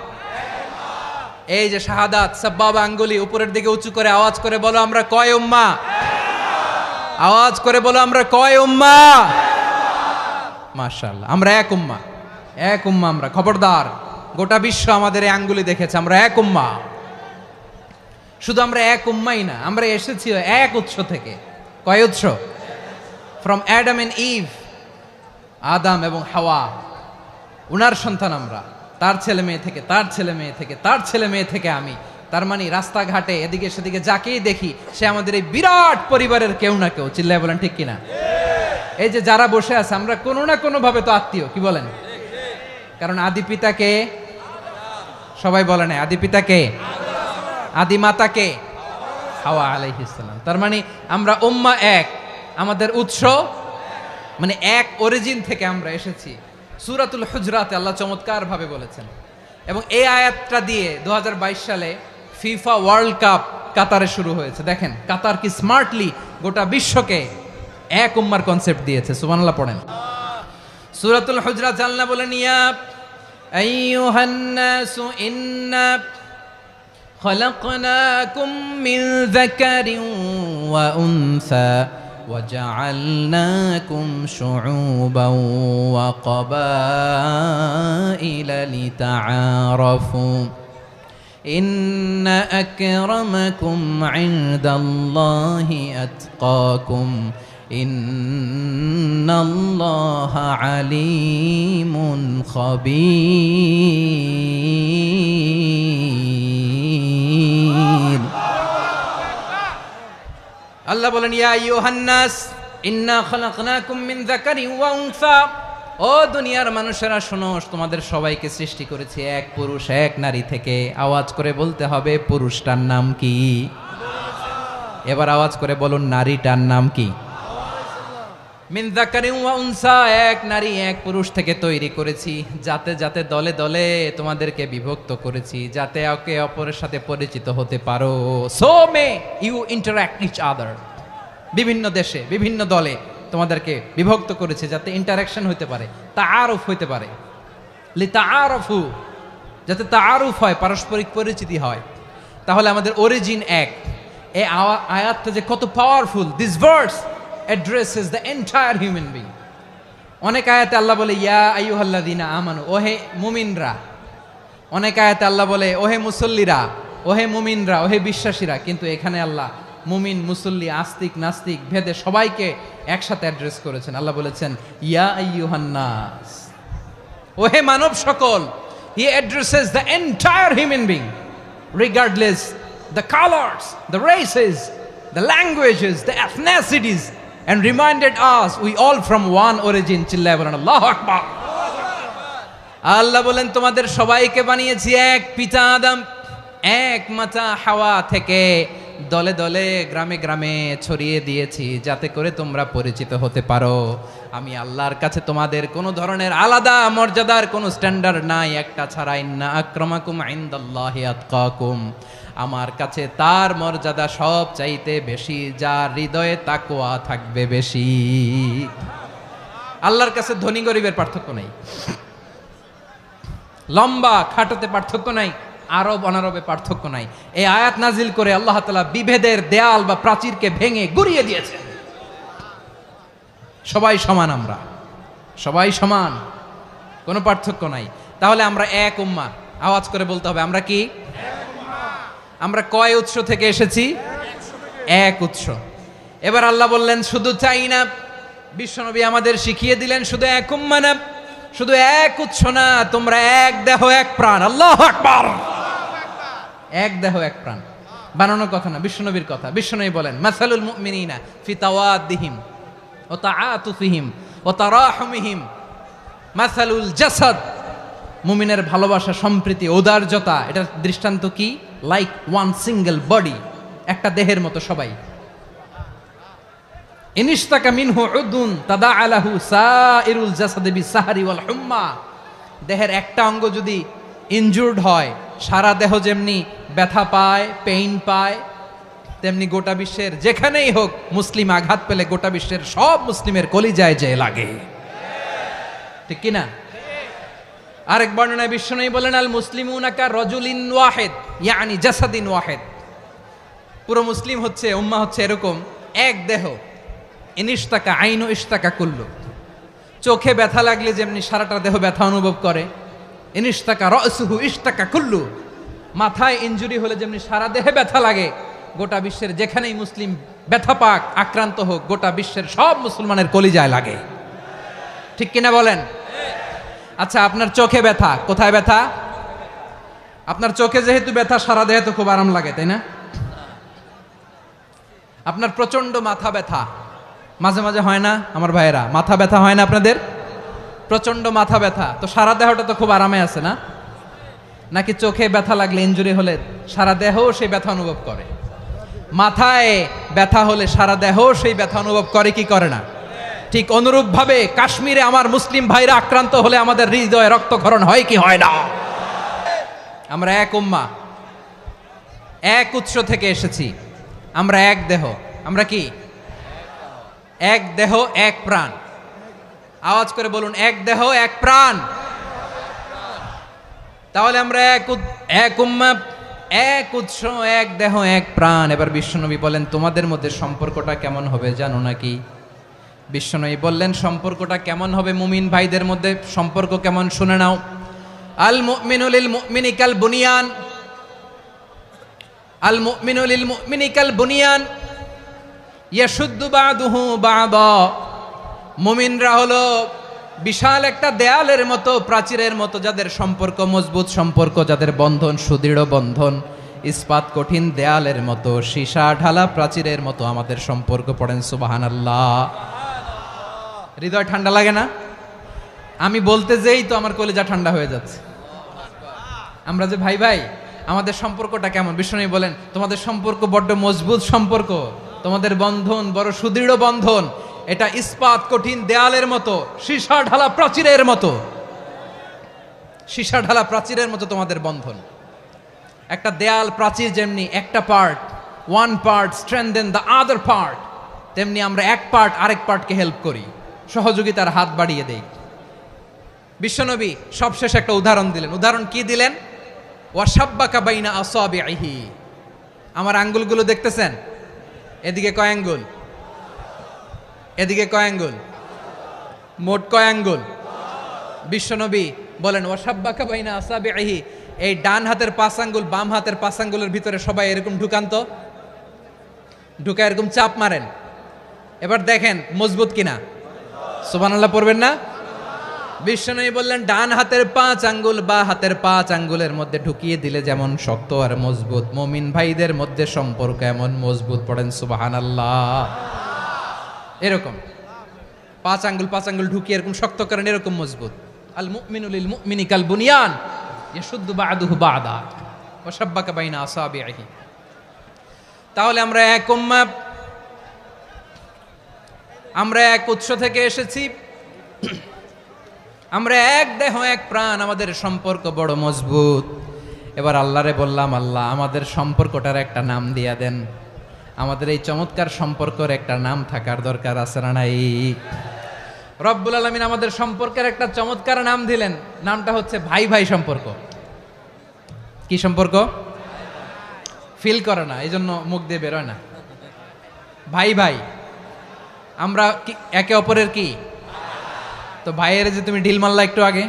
এই যে শাহাদাত সাব্বাবা আঙ্গুলি উপরের দিকে উঁচু করে আওয়াজ করে বলো আমরা কয় উম্মাহ? আওয়াজ করে বলো আমরা কয় উম্মাহ? মাশাআল্লাহ আমরা এক উম্মাহ, এক উম্মাহ আমরা। খবরদার, গোটা বিশ্ব আমাদের এই আঙ্গুলি দেখেছে, আমরা এক উম্মাহ। শুধু আমরা এক উম্মাই না, আমরা এসেছি এক উৎস থেকে। কয় উৎস? ফ্রম অ্যাডাম এন্ড ইভ, আদম এবং হাওয়া, উনার সন্তান আমরা। তার ছেলে মেয়ে থেকে, তার ছেলে মেয়ে থেকে, তার ছেলে মেয়ে থেকে আমি। তার মানে রাস্তাঘাটে এদিকে সেদিকে যাকেই দেখি সে আমাদের এই বিরাট পরিবারের কেউ না কেউ। চিল্লায় বলেন ঠিক কিনা? এই যে যারা বসে আছে আমরা কোনো না কোনো ভাবে তো আত্মীয়, কি বলেন? কারণ আদি পিতাকে সবাই বলে না, আদি পিতাকে, আদি মাতাকে হাওয়া আলাইহিস সালাম। তার মানে আমরা উম্মাহ এক, আমাদের উৎস মানে এক অরিজিন থেকে আমরা এসেছি। সূরাতুল হুজরাতে আল্লাহ চমৎকার ভাবে বলেছেন। এবং এই আয়াতটা দিয়ে 2022 সালে ফিফা ওয়ার্ল্ড কাপ কাতারে শুরু হয়েছে। দেখেন কাতার কি স্মার্টলি গোটা বিশ্বকে এক উম্মার কনসেপ্ট দিয়েছে। সুবহানাল্লাহ পড়েন। সূরাতুল হুজরাত আল্লাহ বলেন, ইয়া আইয়ুহান নাসু ইন্না খলাকনাকুম মিন যাকারিন ওয়া উনসা وجعلناكم شعوبا وقبائل لتعارفوا إن أكرمكم عند الله أتقاكم ইন্নাল্লাহা আলিমুন খাবীর। আল্লাহ বলেন, ইয়া আইয়ুহান নাস ইন্না খালাকনাকুম মিন যাকারিন ওয়া উনসা। ও দুনিয়ার মানুষেরা শোনো, তোমাদের সবাইকে সৃষ্টি করেছি এক পুরুষ এক নারী থেকে। আওয়াজ করে বলতে হবে, পুরুষটার নাম কি? এবার আওয়াজ করে বলুন, নারীটার নাম কি? মিন যাকারিন ওয়া উনসা, এক নারী এক পুরুষ থেকে তৈরি করেছি। যাতে যাতে দলে দলে তোমাদেরকে বিভক্ত করেছি, যাতে একে অপরের সাথে পরিচিত হতে পারো। So may you interact each other. বিভিন্ন দেশে বিভিন্ন দলে তোমাদেরকে বিভক্ত করেছে যাতে ইন্টারাকশন হতে পারে, তাআরুফ হতে পারে। লিতাআরফু, যাতে তাআরুফ হয়, পারস্পরিক পরিচিতি হয়। তাহলে আমাদের অরিজিন এক। এই আয়াতটা যে কত powerful! This verse addresses the entire human being. অনেক আয়াতে আল্লাহ বলে ইয়া আইয়ুহাল্লাযীনা আমানু, ওহে মুমিনরা। অনেক আয়াতে আল্লাহ বলে ওহে মুসল্লিরা, ওহে মুমিনরা, ওহে বিশ্বাসীরা। কিন্তু এখানে আল্লাহ মুমিন মুসল্লি আস্তিক নাস্তিক ভেদে সবাইকে একসাথে অ্যাড্রেস করেছেন। আল্লাহ বলেছেন ইয়া আইয়ুহান নাস, ওহে মানব সকল। হি addresses the entire human being regardless the colours, the races, the languages, the এথনিসিটিস, and reminded us we all from one origin. চিল্লায় বলেন আল্লাহু আকবার। আল্লাহ বলেন তোমাদের সবাইকে বানিয়েছি এক পিতা আদম, এক মাতা হাওয়া থেকে। দলে দলে গ্রামে গ্রামে ছড়িয়ে দিয়েছি যাতে করে তোমরা পরিচিত হতে পারো। আমি আল্লাহর কাছে তোমাদের কোনো ধরনের আলাদা মর্যাদার কোনো স্ট্যান্ডার্ড নাই, একটা ছাড়া। ইন্না আক্রামাকুম ইনদাল্লাহি আতকাকুম, আমার কাছে তার মর্যাদা সব চাইতে বেশি যার হৃদয়ে তাকওয়া থাকবে বেশি। আল্লাহর কাছে ধনী গরিবের পার্থক্য নাই, লম্বা খাটোতে পার্থক্য নাই, আরব অনারবে পার্থক্য নাই। এই আয়াত নাজিল করে আল্লাহ তাআলা বিভেদের দেয়াল বা প্রাচীরকে ভেঙে গুড়িয়ে দিয়েছেন। সবাই সমান, আমরা সবাই সমান, কোনো পার্থক্য নাই। তাহলে আমরা এক উম্মাহ। আওয়াজ করে বলতে হবে, আমরা কি? আমরা কয় উৎস থেকে এসেছি? এক উৎস। এবার আল্লাহ বললেন শুধু চাই না, বিশ্বনবী আমাদের শিখিয়ে দিলেন শুধু এক উম্মাহ না, শুধু এক উৎস না, তোমরা এক দেহ এক প্রাণ। আল্লাহু আকবার। এক দেহ এক প্রাণ বানানোর কথা না, বিশ্বনবীর কথা। বিশ্বনবী বলেন মাসালুল মুমিনিনা ফি তাওয়াদ্দিহিম ওয়া তাআতুফিহিম ওয়া তারাহুমিহিম মাসালুল জাসাদ। মুমিনের ভালোবাসা, সম্প্রীতি, ঔদার্যতা, এটার দৃষ্টান্ত কি? লাইক ওয়ান সিঙ্গেল বডি, একটা দেহের মতো সবাই। ইনিশতাকা মিনহু উদুন তাদাআ লাহু সাইরুল জাসাদি বিসাহরি ওয়াল হুম্মা। দেহের একটা অঙ্গ যদি ইনজুর্ড হয়, সারা দেহ যেমনি ব্যথা পায়, পেইন পায়, তেমনি গোটা বিশ্বের যেখানেই হোক মুসলিম আঘাত পেলে গোটা বিশ্বের সব মুসলিমের কলিজায় যে লাগে, ঠিক কিনা? আরেক বর্ণনায় বিশ্বনবী বলেন আল মুসলিমুনা কা রাজুলিন ওয়াহিদ ইয়ানি জাসাদিন ওয়াহিদ। পুরো মুসলিম হচ্ছে, উম্মাহ হচ্ছে এরকম এক দেহ। ইনিশতাকা আইনু ইশতাকা কুল্লু, চোখে ব্যথা লাগলে যেমনি সারাটা দেহ ব্যথা অনুভব করে, ইনিশতাকা রাসুহু ইশতাকা কুল্লু, মাথায় ইনজুরি হলে যেমনি সারা দেহে ব্যথা লাগে, গোটা বিশ্বের যেখানেই মুসলিম ব্যথা পাক, আক্রান্ত হোক, গোটা বিশ্বের সব মুসলমানের কলিজায় লাগে, ঠিক কিনা বলেন? আচ্ছা, আপনার চোখে ব্যথা, কোথায় ব্যথা? আপনার চোখে যেহেতু ব্যথা, সারা দেহে তো খুব আরাম লাগে, তাই না? আপনার প্রচন্ড মাথা ব্যথা মাঝে মাঝে হয় না আমার ভাইয়েরা? মাথা ব্যথা হয় না আপনাদের? প্রচন্ড মাথা ব্যথা, তো সারা দেহটা তো খুব আরামে আছে না? নাকি চোখে ব্যথা লাগলে, ইনজুরি হলে সারা দেহ সেই ব্যথা অনুভব করে? মাথায় ব্যথা হলে সারা দেহ সেই ব্যথা অনুভব করে কি করে না? ঠিক অনুরূপ ভাবে কাশ্মীরে আমার মুসলিম ভাইরা আক্রান্ত হলে আমাদের হৃদয়ে রক্তক্ষরণ হয় কি হয় না? আমরা এক উম্মাহ, এক উৎস থেকে এসেছি, আমরা এক দেহ। আমরা কি? এক দেহ এক প্রাণ। আওয়াজ করে বলুন, এক দেহ এক প্রাণ। তাহলে আমরা এক উম্মাহ, এক উৎস, এক দেহ এক প্রাণ। এবার বিশ্বনবী বলেন তোমাদের মধ্যে সম্পর্কটা কেমন হবে জানো নাকি? বিশ্বনবী বললেন সম্পর্কটা কেমন হবে মুমিন ভাইদের মধ্যে, সম্পর্ক কেমন শুনে নাও। আল মুমিনু লিল মুমিনি কাল বুনিয়ান, আল মুমিনু লিল মুমিনি কাল বুনিয়ান ইয়াশুদ্দু বাদুহু বাদা, মুমিনরা হলো বিশাল একটা দেয়ালের মতো, প্রাচীরের মতো, যাদের সম্পর্ক মজবুত সম্পর্ক, যাদের বন্ধন সুদৃঢ় বন্ধন, ইস্পাত কঠিন দেয়ালের মতো, সীসা ঢালা প্রাচীরের মতো আমাদের সম্পর্ক। পড়েন সুবহানাল্লাহ। হৃদয় ঠান্ডা লাগে না? আমি বলতে যেই তো আমার কলিজা ঠান্ডা হয়ে যাচ্ছে। আমরা যে ভাই ভাই, আমাদের সম্পর্কটা কেমন? বিষ্ণু বলেন তোমাদের সম্পর্ক বড্ড মজবুত সম্পর্ক, তোমাদের বন্ধন বড় সুদৃঢ় বন্ধন, এটা ইস্পাত কঠিন দেয়ালের মতো, সীসা ঢালা প্রাচীরের মতো, সীসা ঢালা প্রাচীরের মতো তোমাদের বন্ধন। একটা দেয়াল প্রাচীর যেমনি একটা part, one part strengthen the other part, তেমনি আমরা এক পার্ট আরেক পার্টকে হেল্প করি, সহযোগিতার হাত বাড়িয়ে দেই। বিশ্বনবী সবশেষ একটা উদাহরণ দিলেন। উদাহরণ কি দিলেন? ওয়াসাব্বাকা বাইনা আসাবিহি, আমার আঙ্গুলগুলো দেখতেছেন? এদিকে কয় আঙ্গুল, এদিকে কয় আঙ্গুল, মোট কয় আঙ্গুল? বিশ্বনবী বলেন ওয়াসাব্বাকা বাইনা আসাবিহি, এই ডান হাতের 5 আঙ্গুল বাম হাতের 5 আঙ্গুলের ভিতরে সবাই এরকম ঢুকান তো, ঢুকা এরকম চাপ মারেন। এবার দেখেন মজবুত কিনা। সুবহানাল্লাহ পড়বেন না? বিশ্বনবী বললেন ডান হাতের 5 আঙ্গুল বা হাতের 5 আঙ্গুলের মধ্যে ঢুকিয়ে দিলে যেমন শক্ত আর মজবুত, মুমিন ভাইদের মধ্যে সম্পর্ক এমন মজবুত। পড়েন সুবহানাল্লাহ। এরকম 5 আঙ্গুল ঢুকিয়ে এরকম শক্ত করেন, এরকম মজবুত। আল মুমিনু লিল মুমিনি কাল বুনিয়ান ইয়াশুদ্দু বা'দুহু বা'দা ওয়া শাব্বাকা বাইনা আসাবিহি। তাহলে আমরা এক উম্মাহ, আমরা এক উৎস থেকে এসেছি, আমরা এক দেহ এক প্রাণ, আমাদের সম্পর্ক বড় মজবুত। এবার আল্লাহরে বললাম, আল্লাহ আমাদের সম্পর্কটার একটা নাম দিয়া দেন। আমাদের এই চমৎকার সম্পর্কের একটা নাম থাকার দরকার আছে না নাই? রব্বুল আলামিন আমাদের সম্পর্কের একটা চমৎকার নাম দিলেন। নামটা হচ্ছে ভাই ভাই সম্পর্ক। কি সম্পর্ক? ফিল করে না, এই জন্য মুখ দিয়ে বেরোয় না। ভাই ভাই, আমরা একে অপরের কি? তো ভাইয়ের যে তুমি ঢিল মারলা একটু আগে,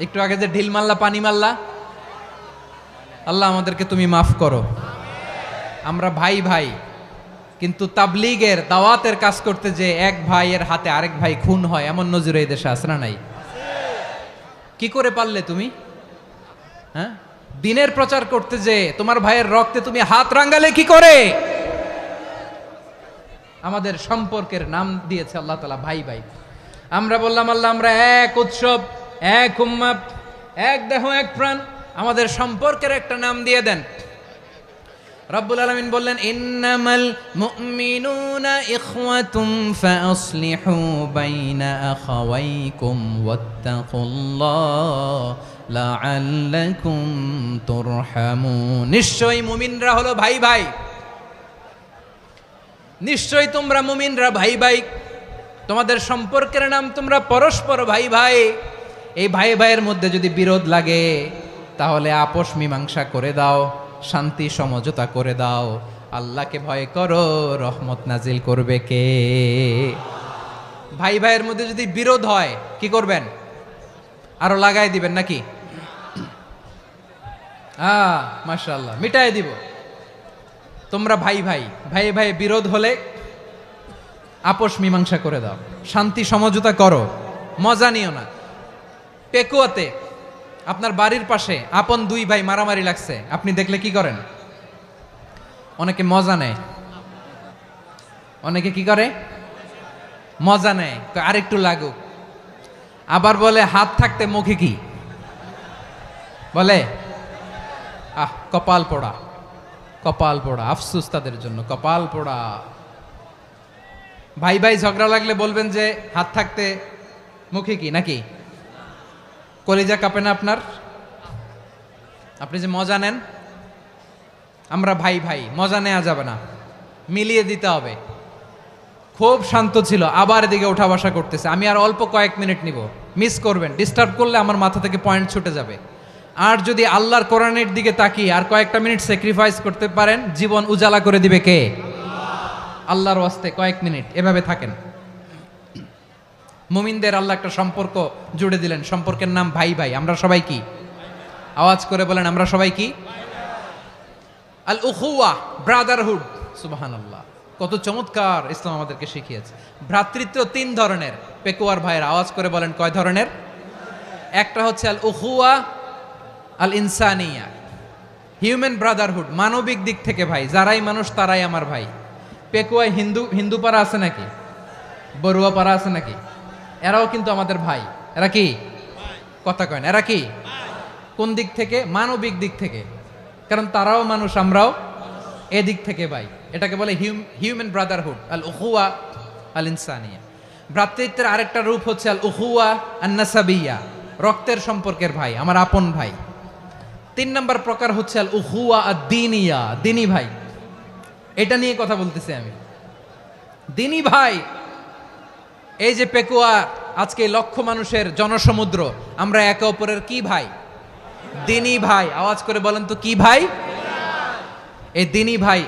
একটু আগে যে ঢিল মারলা, পানি মারলা, আল্লাহ আমাদেরকে তুমি মাফ করো। আমরা ভাই ভাই, কিন্তু তাবলীগের দাওয়াতের কাজ করতে যে এক ভাইয়ের হাতে আরেক ভাই খুন হয়, এমন নজির এই দেশে আছে না নাই? কি করে পারলে তুমি? হ্যাঁ, দিনের প্রচার করতে যে তোমার ভাইয়ের রক্তে তুমি হাত রাঙ্গালে কি করে? আমাদের সম্পর্কের নাম দিয়েছে আল্লাহ তাআলা ভাই ভাই। আমরা বললাম আল্লাহ আমরা এক উৎসব, এক উম্মাহ, এক দেহ এক প্রাণ, আমাদের সম্পর্কের একটা নাম দিয়ে দেন। রব্বুল আলামিন বললেন ইন্নামাল মুমিনুনা ইখওয়াতুম ফাসলিহু বাইনা আখাওয়াইকুম ওয়াত্তাকুল্লাহ লাআল্লাকুম তুরহামুন। নিশ্চয়ই মুমিনরা হলো ভাই ভাই, নিশ্চয়ই তোমরা মুমিনরা ভাই ভাই, তোমাদের সম্পর্কের নাম তোমরা পরস্পর ভাই ভাই। এই ভাই ভাইয়ের মধ্যে যদি বিরোধ লাগে তাহলে আপোষ মীমাংসা করে দাও, শান্তি সমঝোতা করে দাও। আল্লাহকে ভয় করো, রহমত নাজিল করবে কে? ভাই ভাইয়ের মধ্যে যদি বিরোধ হয় কি করবেন? আরো লাগাই দিবেন নাকি? মাশাআল্লাহ, মিটাই দিব। তোমরা ভাই ভাই, ভাই ভাই বিরোধ হলে আপোষ মীমাংসা করে দাও, শান্তি সমঝোতা করো, মজা নিও না। পেকুয়াতে আপনার বাড়ির পাশে আপন 2 ভাই মারামারি লাগছে, আপনি দেখলে কি করেন? অনেকে মজা নেয়। অনেকে কি করে? মজা নেয়, আরেকটু লাগুক। আবার বলে হাত থাকতে মুখে কি বলে? কপাল পোড়া, কপাল পোড়া। আফসোস তাদের জন্য, কপাল পোড়া। ভাই ভাই ঝগড়া লাগলে বলবেন যে হাত থাকতে মুখে কি, নাকি? কলিজা কাঁপে না আপনার? আপনি যে মজা নেন। আমরা ভাই ভাই, মজা নেওয়া যাবে না, মিলিয়ে দিতে হবে। খুব শান্ত ছিল, আবার এদিকে ওঠা বসা করতেছে। আমি আর অল্প কয়েক মিনিট নিব, মিস করবেন। ডিস্টার্ব করলে আমার মাথা থেকে পয়েন্ট ছুটে যাবে। আর যদি আল্লাহর কোরআনের দিকে তাকিয়ে আর কয়েকটা মিনিট স্যাক্রিফাইস করতে পারেন, জীবন উজালা করে দিবে কে? আল্লাহর ওয়াস্তে কয়েক মিনিট এভাবে থাকেন। মুমিনদের আল্লাহ একটা সম্পর্ক জুড়ে দিলেন, সম্পর্কের নাম ভাই ভাই। আমরা সবাই কি? আওয়াজ করে বলেন, আমরা সবাই কি? আল উখুয়া, ব্রাদারহুড। সুবহানাল্লাহ, কত চমৎকার ইসলাম আমাদেরকে শিখিয়েছে। ভ্রাতৃত্ব 3 ধরনের। পেকুয়ার ভাইয়ের আওয়াজ করে বলেন কয় ধরনের? একটা হচ্ছে আল উখুয়া আল ইনসানিয়া, হিউম্যান ব্রাদারহুড, মানবিক দিক থেকে ভাই, যারাই মানুষ তারাই আমার ভাই। পেকুয়ায় হিন্দু পাড়া আছে নাকি? বড়ুয়া পাড়া আছে নাকি? এরাও কিন্তু আমাদের ভাই। এরা কি কথা কয় না? এরা কি কোন দিক থেকে? মানবিক দিক থেকে, কারণ তারাও মানুষ, আমরাও এদিক থেকে ভাই। এটাকে বলে হিউম্যান ব্রাদারহুড, আল উখুয়া আল ইনসানিয়া। ভ্রাতৃত্বের আরেকটা রূপ হচ্ছে আল উখুয়া আন নাসাবিয়া, রক্তের সম্পর্কের ভাই, আমার আপন ভাই। 3 নম্বর প্রকার হচ্ছে আল উখুয়া আদ দ্বীনিয়া, দ্বীনি ভাই। এটা নিয়ে কথা বলতেছি আমি। দ্বীনি ভাই, এই যে পেকুয়া, আজকে লক্ষ মানুষের জনসমুদ্র, আমরা একে অপরের কি ভাই? দ্বীনি ভাই। আওয়াজ করে বলেন তো কি ভাই? এই দ্বীনি ভাই,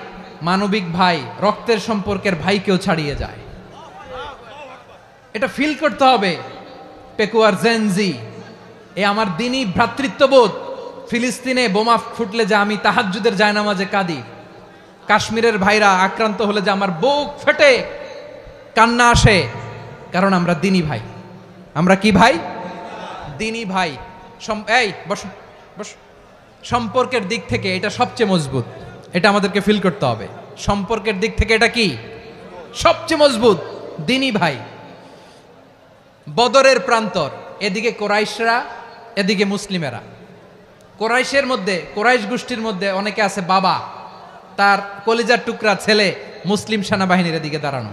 মানবিক ভাই, রক্তের সম্পর্কের ভাইকেও ছাড়িয়ে যায়। এটা ফিল করতে হবে। পেকুয়ার জেনজি, এ আমার দ্বীনি ভ্রাতৃত্ববোধ। ফিলিস্তিনে বোমা ফুটলে যে আমি তাহাজ্জুদের জায়নামাজে কাঁদি, কাশ্মীরের ভাইরা আক্রান্ত হলে যে আমার বুক ফেটে কান্না আসে, কারণ আমরা দ্বীনি ভাই। আমরা কি ভাই? দ্বীনি ভাই। এই বসো বসো। সম্পর্কের দিক থেকে এটা সবচেয়ে মজবুত। এটা আমাদেরকে ফিল করতে হবে। সম্পর্কের দিক থেকে এটা কি সবচেয়ে মজবুত? দ্বীনি ভাই। বদরের প্রান্তর, এদিকে কোরাইশরা, এদিকে মুসলিমেরা। কোরাইশের মধ্যে, কোরাইশ গোষ্ঠীর মধ্যে অনেকে আছে বাবা, তার কলিজার টুকরা ছেলে মুসলিম সেনাবাহিনীর দিকে দাঁড়ানো,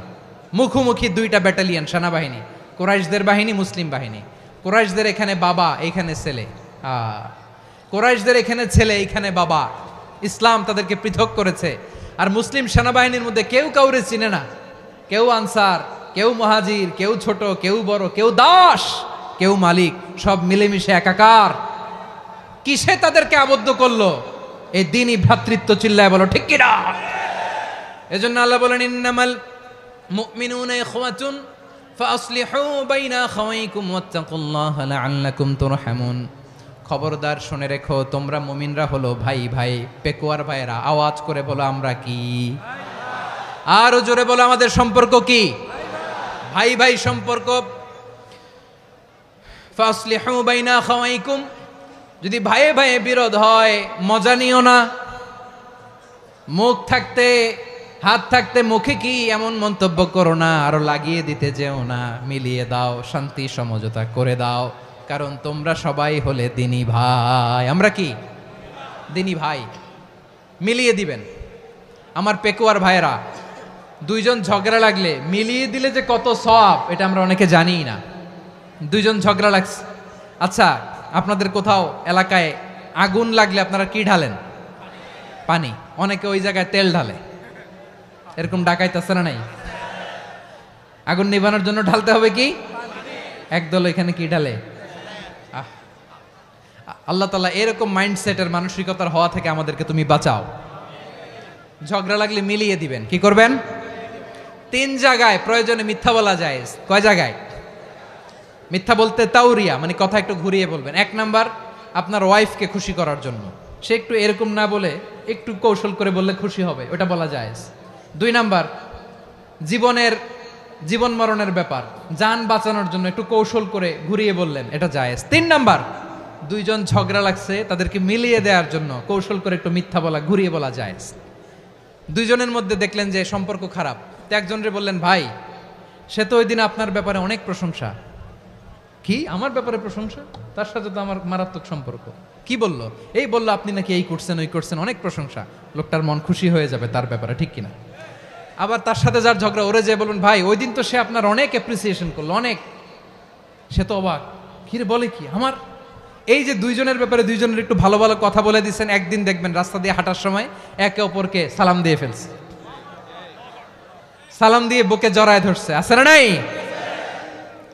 মুখোমুখি 2টা ব্যাটালিয়ন সেনাবাহিনী, কোরাইশদের বাহিনী, মুসলিম বাহিনী। কোরাইশদের এখানে বাবা, এইখানে ছেলে। কোরাইশদের এখানে ছেলে, এইখানে বাবা। ইসলাম তাদেরকে পৃথক করেছে। আর মুসলিম সেনাবাহিনীর মধ্যে কেউ কাউরে চিনে না। কেউ আনসার, কেউ মুহাজির, কেউ ছোট, কেউ বড়, কেউ দাস, কেউ মালিক, সব মিলেমিশে একাকার। কিসে তাদেরকে আবদ্ধ করলো? এই দ্বীনি ভ্রাতৃত্ব। চিল্লায় বলো ঠিক কিনা? এজন্য আল্লাহ বলেন, ইন্নামাল মুমিনুনা ইখওয়াতুন ফাসলিহু বাইনা আখাওয়াইকুম ওয়াত্তাকুল্লাহা লাআল্লাকুম তুরহামুন। খবরদার শুনে রেখো, তোমরা মুমিনরা হলো ভাই ভাই। পেকুয়ার ভাইরা আওয়াজ করে বলো আমরা কি? আরো জোরে বলো আমাদের সম্পর্ক কি? ভাই ভাই সম্পর্ক। ফাসলিহু বাইনা আখাওয়াইকুম, যদি ভাইয়ে ভাইয়ে বিরোধ হয় মজা নিও না। মুখ থাকতে, হাত থাকতে মুখে কি এমন মন্তব্য করো না, আরো লাগিয়ে দিতে যেও না। মিলিয়ে দাও, শান্তি সমঝোতা করে দাও, কারণ তোমরা সবাই হলে দ্বীনি ভাই। আমরা কি দ্বীনি ভাই। মিলিয়ে দিবেন। আমার পেকুয়ার ভাইয়েরা, 2 জন ঝগড়া লাগলে মিলিয়ে দিলে যে কত সওয়াব, এটা আমরা অনেকে জানি না। 2 জন ঝগড়া লাগছে, আচ্ছা আপনাদের কোথাও এলাকায় আগুন লাগলে আপনারা কি ঢালেন? পানি। অনেকে ওই জায়গায় তেল ঢালে। এরকম ডাকাইতেছে না নাই? আগুন নিভানোর জন্য ঢালতে হবে কি? একদল এখানে কি ঢালে? আল্লাহ তাআলা এরকম মাইন্ডসেটের, মানসিকতার হওয়া থেকে আমাদেরকে তুমি বাঁচাও। ঝগড়া লাগলে মিলিয়ে দিবেন। কি করবেন? 3 জায়গায় প্রয়োজনে মিথ্যা বলা যায়। কয় জায়গায় মিথ্যা বলতে? তাউরিয়া, মানে কথা একটু ঘুরিয়ে বলবেন। 1 নাম্বার, আপনার ওয়াইফকে খুশি করার জন্য, সে একটু এরকম না বলে একটু কৌশল করে বললে খুশি হবে, ওটা বলা যায়। 2 নাম্বার, জীবন মরণের ব্যাপার, জান বাঁচানোর জন্য একটু কৌশল করে ঘুরিয়ে বললেন, এটা জায়েজ। 3 নাম্বার, 2 জন ঝগড়া লাগছে, তাদেরকে মিলিয়ে দেওয়ার জন্য কৌশল করে একটু মিথ্যা বলা, ঘুরিয়ে বলা জায়েজ। 2 জনের মধ্যে দেখলেন যে সম্পর্ক খারাপ, তো একজনরে বললেন, ভাই সে তো ওই দিন আপনার ব্যাপারে অনেক প্রশংসা। কি আমার ব্যাপারে প্রশংসা? তার সাথে তো আমার মারাত্মক সম্পর্ক। কি বললো? এই বললো আপনি নাকি এই করছেন, ওই করছেন, অনেক প্রশংসা। লোকটার মন খুশি হয়ে যাবে তার ব্যাপারে, ঠিক কিনা? আবার তার সাথে যার ঝগড়া, ওরে যে বলুন, ভাই ওই দিন তো সে আপনার অনেক অ্যাপ্রিসিয়েশন করলো, অনেক। সে তো অবাক, কিরে বলে কি আমার? এই যে 2 জনের ব্যাপারে 2 জনের একটু ভালো ভালো কথা বলে দিচ্ছেন, একদিন দেখবেন রাস্তা দিয়ে হাঁটার সময় একে অপরকে সালাম দিয়ে ফেলছে, সালাম দিয়ে বুকে জড়ায় ধরছে, আছে না নাই?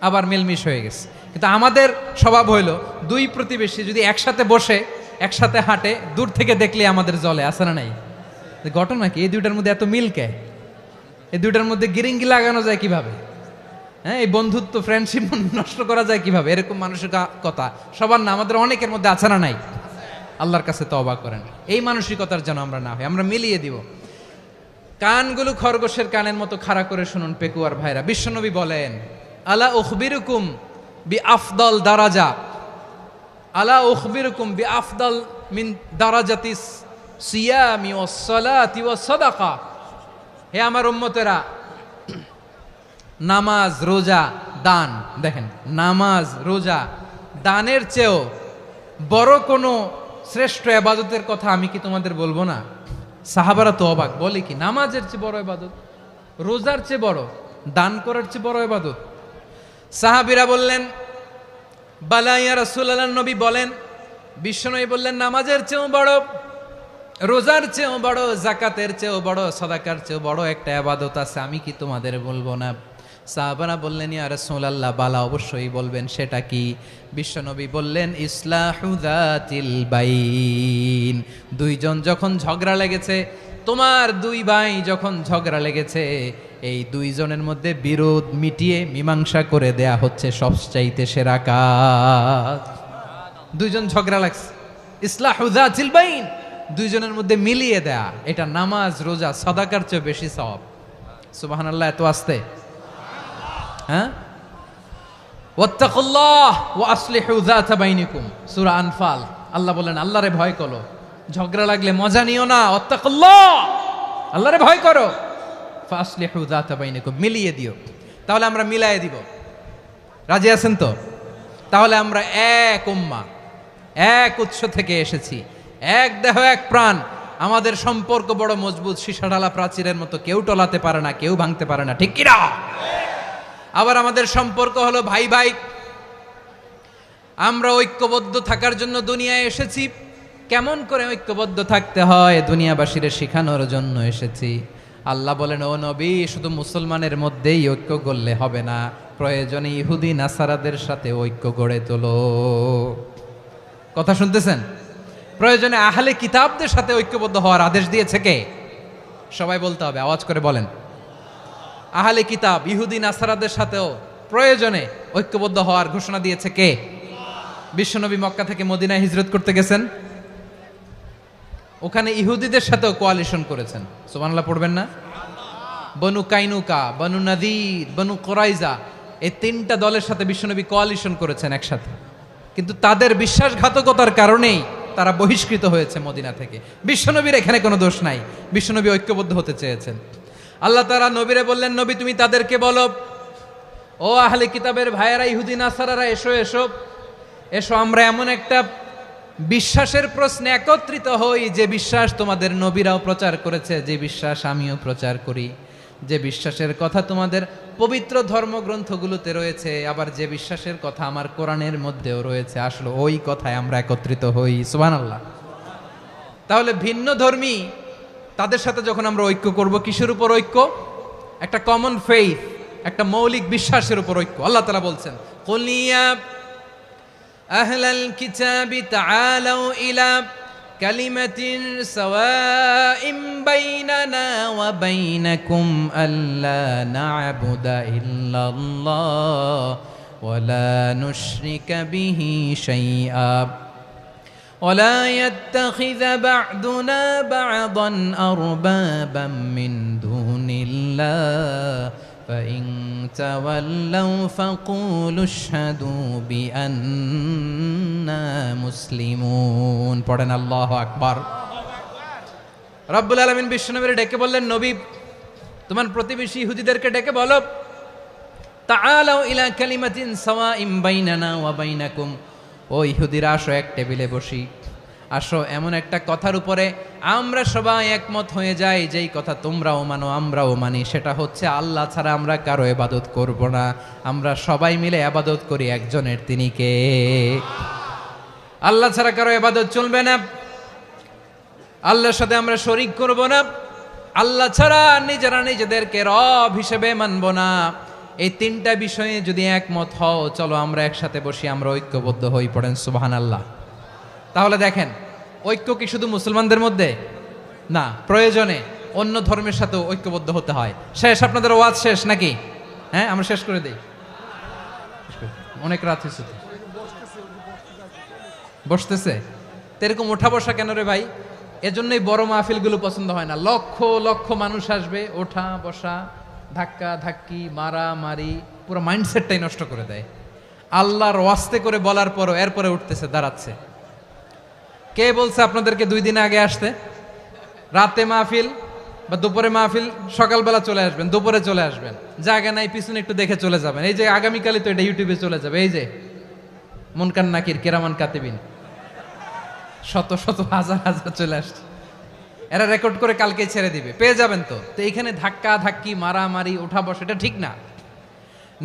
আবার মিলমিশ হয়ে গেছে। কিন্তু আমাদের স্বভাব হইল, 2 প্রতিবেশী যদি একসাথে বসে একসাথে হাঁটে, দূর থেকে দেখলে আমাদের জলে, আছে না নাই? ঘটনা কি? এই 2টার মধ্যে এত মিল কে? এই 2টার মধ্যে গিরিঙ্গি লাগানো যায় কিভাবে? হ্যাঁ, এই বন্ধুত্ব, ফ্রেন্ডশিপ নষ্ট করা যায় কিভাবে? এরকম মানুষের কথা সবার না, আমাদের অনেকের মধ্যে আছে না নাই? আল্লাহর কাছে তওবা করেন। এই মানসিকতার যেন আমরা না হই, আমরা মিলিয়ে দিব। কানগুলো খরগোশের কানের মতো খাড়া করে শুনুন পেকুয়ার ভাইরা। বিশ্বনবী বলেন, আলা উখবিরুকুম বি আফদল দারাজা, আলা উখবিরুকুম বি আফদল মিন দারাজাতিস সিয়ামি ওয়াস সালাতি ওয়াস সাদাকা। হে আমার উম্মতেরা, নামাজ, রোজা, দান, দেখেন নামাজ, রোজা, দানের চেয়েও বড় কোনো শ্রেষ্ঠ ইবাদতের কথা আমি কি তোমাদের বলবো না? সাহাবারা তো অবাক, বলে কি নামাজের চেয়ে বড় ইবাদত, রোজার চেয়ে বড়, দান করার চেয়ে বড় ইবাদত? সাহাবীরা বললেন, বালা ইয়া রাসূলুল্লাহ, নবী বলেন। বিশ্বনবী বললেন, নামাজের চেয়েও বড়, রোজার চেয়েও বড়, যাকাতের চেয়েও বড়, সাদাকার চেয়েও বড় একটা ইবাদত আছে, আমি কি তোমাদের বলবো না? সাহাবারা বললেন, ইয়া রাসূলুল্লাহ, বালা, অবশ্যই বলবেন, সেটা কি? বিশ্বনবী বললেন, ইসলাহু যাতিল বাইন। দুইজন যখন ঝগড়া লেগেছে, তোমার দুই ভাই যখন ঝগড়া লেগেছে, এই দুইজনের মধ্যে বিরোধ মিটিয়ে মীমাংসা করে দেয়া হচ্ছে সবচাইতে সেরা কাজ। দুইজন ঝগড়া লাগছে, ইসলাহু যাতিল বাইন, দুইজনের মধ্যে মিলিয়ে দেয়া, এটা নামাজ, রোজা, সাদাকার চেয়ে বেশি সওয়াব। সুবহানাল্লাহ, এত আস্তে, হ্যাঁ? ওয়াত্তাকুল্লাহ ওয়া আসলিহু যাতা বাইনিকুম, সূরা আনফাল। আল্লাহ বলেন, আল্লাহরে ভয় করো, ঝগড়া লাগলে মজা নিও না, ওয়াত্তাকুল্লাহ, আল্লাহরে ভয় করো, ফাসলিহু যাতা বাইনিকুম, মিলিয়ে দিও। তাহলে আমরা মিলায়ে দিব, রাজি আছেন তো? তাহলে আমরা এক উম্মাহ, এক উৎস থেকে এসেছি, এক দেহ এক প্রাণ, আমাদের সম্পর্ক বড় মজবুত, সীসাঢালা প্রাচীরের মতো, কেউ টলাতে পারে না, কেউ ভাঙতে পারে না, ঠিক কিনা? আবার আমাদের সম্পর্ক হলো ভাই ভাই, আমরা ঐক্যবদ্ধ থাকার জন্য দুনিয়ায় এসেছি। কেমন করে ঐক্যবদ্ধ থাকতে হয় দুনিয়াবাসীরে শেখানোর জন্য এসেছি। আল্লাহ বলেন, ও নবী, শুধু মুসলমানের মধ্যেই ঐক্য গড়লে হবে না, প্রয়োজনে ইহুদি নাসারাদের সাথে ঐক্য গড়ে তোলো। কথা শুনতেছেন? প্রয়োজনে আহলে কিতাবদের সাথে ঐক্যবদ্ধ হওয়ার আদেশ দিয়েছে কে? সবাই বলতে হবে, আওয়াজ করে বলেন। আহলে কিতাব, ইহুদি নাসারাদের সাথেও প্রয়োজনে ঐক্যবদ্ধ হওয়ার ঘোষণা দিয়েছে কে? বিশ্বনবী মক্কা থেকে মদিনায় হিজরত করতে গেছেন, ওখানে ইহুদিদের সাথেও কোয়ালিশন করেছেন। সুবহানাল্লাহ পড়বেন না? বনু কাইনুকা, বনু নাদির, বনু কুরাইজা, এই তিনটা দলের সাথে বিশ্বনবী কোয়ালিশন করেছেন একসাথে, কিন্তু তাদের বিশ্বাসঘাতকতার কারণেই তারা বহিষ্কৃত হয়েছে মদিনা থেকে। বিশ্বনবীর এখানে কোনো দোষ নাই, বিশ্বনবী ঐক্যবদ্ধ হতে চেয়েছেন। আল্লাহ তাআলা নবীরে বললেন, নবী তুমি তাদেরকে বলো, ও আহলে কিতাবের ভাইয়েরা, ইহুদি নাসারারা, এসো এসো এসো, আমরা এমন একটা বিশ্বাসের প্রশ্নে একত্রিত হই, যে বিশ্বাস তোমাদের নবীরাও প্রচার করেছে, যে বিশ্বাস আমিও প্রচার করি, যে বিশ্বাসের কথা তোমাদের পবিত্র ধর্মগ্রন্থগুলোতে রয়েছে, আবার যে বিশ্বাসের কথা আমার কোরআনের মধ্যেও রয়েছে, আসলে ওই কথায় আমরা একত্রিত হই। সুবহানাল্লাহ। তাহলে ভিন্ন ধর্মী তাদের সাথে যখন আমরা ঐক্য করব, কিসের উপর ঐক্য? একটা কমন ফেইথ, একটা মৌলিক বিশ্বাসের উপর ঐক্য। আল্লাহ তাআলা বলছেন, কুল ইয়া আহলাল কিতাবি তাআলাউ ইলা কালিমাতিন সাওয়াইম বাইনানা ওয়া বাইনাকুম আল্লা না'বুদা ইল্লাল্লাহ ওয়া লা নুশরিকা বিহি শাইআ ولا يتخذ بعضنا بعضا أربابا من دون الله فإن تولوا فقولوا اشهدوا بأننا مسلمون। পড়েন আল্লাহু আকবার। রব্বুল আলামিন বিশ্বনবীর ডেকে বললেন, নবী তোমার প্রতিবেশী ইহুদিদেরকে ডেকে বলো, তাআলাউ ইলা কালিমাতিন সাওয়াইম বাইনানা ওয়া বাইনাকুম, ও ইহুদিরা, আসো এক টেবিলে বসি, আসো এমন একটা কথার উপরে আমরা সবাই একমত হয়ে যাই, যেই কথা তোমরাও মানো আমরাও মানি, সেটা হচ্ছে আল্লাহ ছাড়া আমরা কারো ইবাদত করব না, আমরা সবাই মিলে ইবাদত করি একজনের, তিনি কে? আল্লাহ ছাড়া কারো ইবাদত চলবে না, আল্লাহর সাথে আমরা শরীক করব না, আল্লাহ ছাড়া নিজেরা নিজেদেরকে রব হিসেবে মানব না। এই তিনটা বিষয়ে যদি একমত হও, চলো আমরা একসাথে বসি, আমরা ঐক্যবদ্ধ হই। পড়েন সুবহানাল্লাহ। তাহলে দেখেন, ঐক্য কি শুধু মুসলমানদের মধ্যে না, প্রয়োজনে অন্য ধর্মের সাথেও ঐক্যবদ্ধ হতে হয়। শেষ, আপনাদের ওয়াজ শেষ নাকি? হ্যাঁ, আমরা শেষ করে দেই, অনেক রাত হয়েছে। বসতেছে তো এরকম ওঠা বসা কেন রে ভাই? এজন্যই বড় মাহফিলগুলো পছন্দ হয় না। লক্ষ লক্ষ মানুষ আসবে, ওঠা বসা, ধাক্কা ধাক্কি, মারা মারি, পুরো মাইন্ডসেটটাই নষ্ট করে দেয়। আল্লাহর ওয়াস্তে করে বলার পরও এরপরে উঠতেছে, দাঁড়াচ্ছে। কে বলছে আপনাদেরকে 2 দিন আগে আসতে? রাতে মাহফিল বা দুপুরে মাহফিল, সকালবেলা চলে আসবেন, দুপুরে চলে আসবেন, জায়গা নাই পিছনে একটু দেখে চলে যাবেন। এই যে আগামীকালই তো এটা ইউটিউবে চলে যাবে। এই যে মুনকার নাকির কেরামান কাতিবিন, শত শত হাজার হাজার চলে আসছে, এরা রেকর্ড করে কালকে ছেড়ে দিবে, পেয়ে যাবেন। তো তো এইখানে ধাক্কা ধাক্কি, মারামারি, ওঠা বসা, এটা ঠিক না।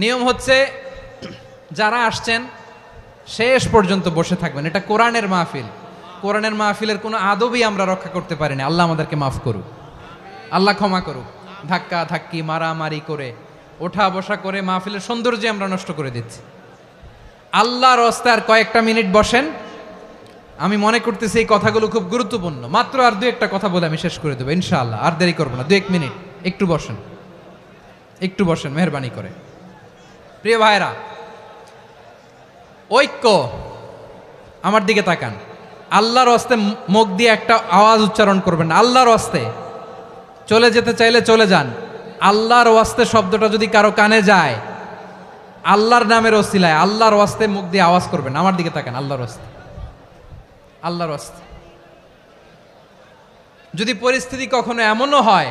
নিয়ম হচ্ছে যারা আসছেন শেষ পর্যন্ত বসে থাকবেন। এটা কোরআনের মাহফিল। কোরআনের মাহফিলের কোনো আদবই আমরা রক্ষা করতে পারিনি। আল্লাহ আমাদেরকে মাফ করুক, আল্লাহ ক্ষমা করুক। ধাক্কা ধাক্কি, মারামারি করে, ওঠা বসা করে মাহফিলের সৌন্দর্য আমরা নষ্ট করে দিচ্ছি। আল্লাহর রাস্তায় আর কয়েকটা মিনিট বসেন। আমি মনে করতেছি এই কথাগুলো খুব গুরুত্বপূর্ণ। মাত্র আর 2-1টা কথা বলে আমি শেষ করে দেবো ইনশাআল্লাহ। আর দেরি করবো না, 2-1 মিনিট একটু বসেন, একটু বসেন মেহরবানি করে। প্রিয় ভাইরা, ঐক্য, আমার দিকে তাকান। আল্লাহর রাস্তায় মুখ দিয়ে একটা আওয়াজ উচ্চারণ করবেন না। আল্লাহর রাস্তায় চলে যেতে চাইলে চলে যান। আল্লাহর ওয়াস্তে শব্দটা যদি কারো কানে যায়, আল্লাহর নামের ওসিলায় আল্লাহর ওয়াস্তে মুখ দিয়ে আওয়াজ করবেন। আমার দিকে তাকান। আল্লাহর ওয়াস্তে, আল্লাহর ওয়াস্তে। যদি পরিস্থিতি কখনো এমনও হয়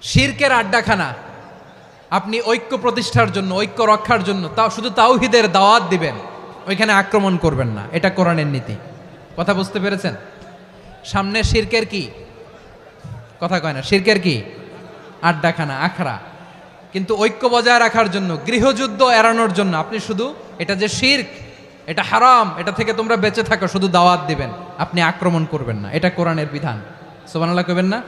শিরকের আড্ডাখানা, আপনি ঐক্য প্রতিষ্ঠার জন্য, ঐক্য রক্ষার জন্য তাও শুধু তাওহীদের দাওয়াত দিবেন, ওইখানে আক্রমণ করবেন না। এটা কোরআনের নীতি। কথা বুঝতে পেরেছেন? সামনে শিরকের কি কথা কয় না, শিরকের কি আড্ডাখানা, আখড়া। কিন্তু ঐক্য বজায় রাখার জন্য, গৃহযুদ্ধ এড়ানোর জন্য আপনি শুধু এটা যে শিরক, এটা হারাম, এটা থেকে তোমরা বেঁচে থাকো, শুধু দাওয়াত দিবেন, আপনি আক্রমণ করবেন না। এটা কোরআনের বিধান। সুবহানাল্লাহ কইবেন না?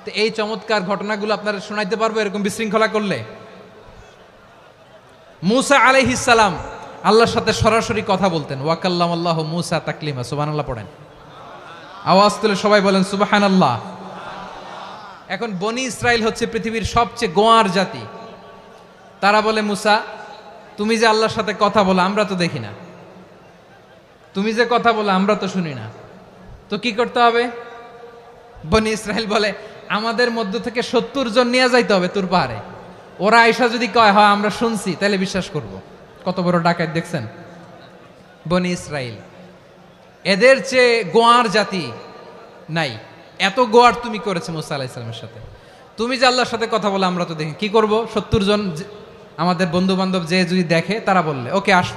তো এই চমৎকার ঘটনাগুলো আপনারা শোনাইতে পারবো এরকম বিশৃঙ্খলা করলে। মূসা আলাইহিস সালাম আল্লাহর সাথে সরাসরি কথা বলতেন। ওয়াকাল্লামাল্লাহু মূসা তাকলিমা। সুবহানাল্লাহ পড়েন, আওয়াজ তুলে সবাই বলেন সুবহানাল্লাহ। এখন বনি ইসরাইল হচ্ছে পৃথিবীর সবচেয়ে গোয়ার জাতি। তারা বলে, মূসা তুমি যে আল্লাহর সাথে কথা বলো আমরা তো দেখি না, তুমি যে কথা বলো আমরা তো শুনি না, তো কি করতে হবে? বনি ইসরাইল বলে, আমাদের মধ্য থেকে 70 জন নিয়ে যাইতে হবে তুর পাহাড়ে। ওরা আয়সা যদি কয় হয় আমরা শুনছি, তাহলে বিশ্বাস করব। কত বড় ডাকাত দেখছেন বনি ইসরাইল। এদের চেয়ে গোয়ার জাতি নাই। এত গোয়ার তুমি করেছে মুসা আলাইহিস সালামের সাথে। তুমি যে আল্লাহর সাথে কথা বলে আমরা তো দেখি, কি করব? 70 জন আমাদের বন্ধু বান্ধব যে যদি দেখে, তারা বললে ওকে আস,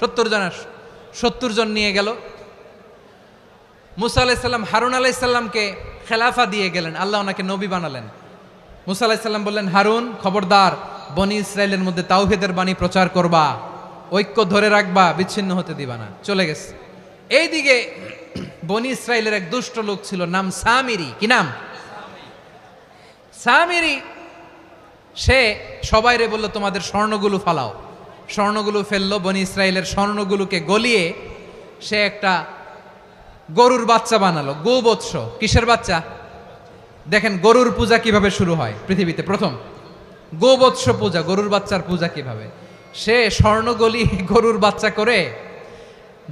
70 জন আস। 70 জন নিয়ে গেল। মুসা আলাইহিস সালাম হারুন আলাইহিস সালামকে খেলাফা দিয়ে গেলেন, আল্লাহ ওনাকে নবী বানালেন। মুসা আলাইহিস সালাম বললেন, হারুন খবরদার, বনি ইসরাইলের মধ্যে তাওহীদের বাণী প্রচার করবা, ঐক্য ধরে রাখবা, বিচ্ছিন্ন হতে দিবা না। চলে গেছে। এইদিকে বনি ইসরাইলের এক দুষ্ট লোক ছিল, নাম সামিরি। কি নাম? সামিরি। সে সবাইরে বলল, তোমাদের স্বর্ণগুলো ফালাও। স্বর্ণগুলো ফেললো। বনি ইসরাইলের স্বর্ণগুলোকে গলিয়ে সে একটা গরুর বাচ্চা বানালো। গোবৎস। কিসের বাচ্চা? দেখেন গরুর পূজা কিভাবে শুরু হয় পৃথিবীতে প্রথম। গোবৎস পূজা, গরুর বাচ্চার পূজা কিভাবে। সে স্বর্ণ গলি গরুর বাচ্চা করে,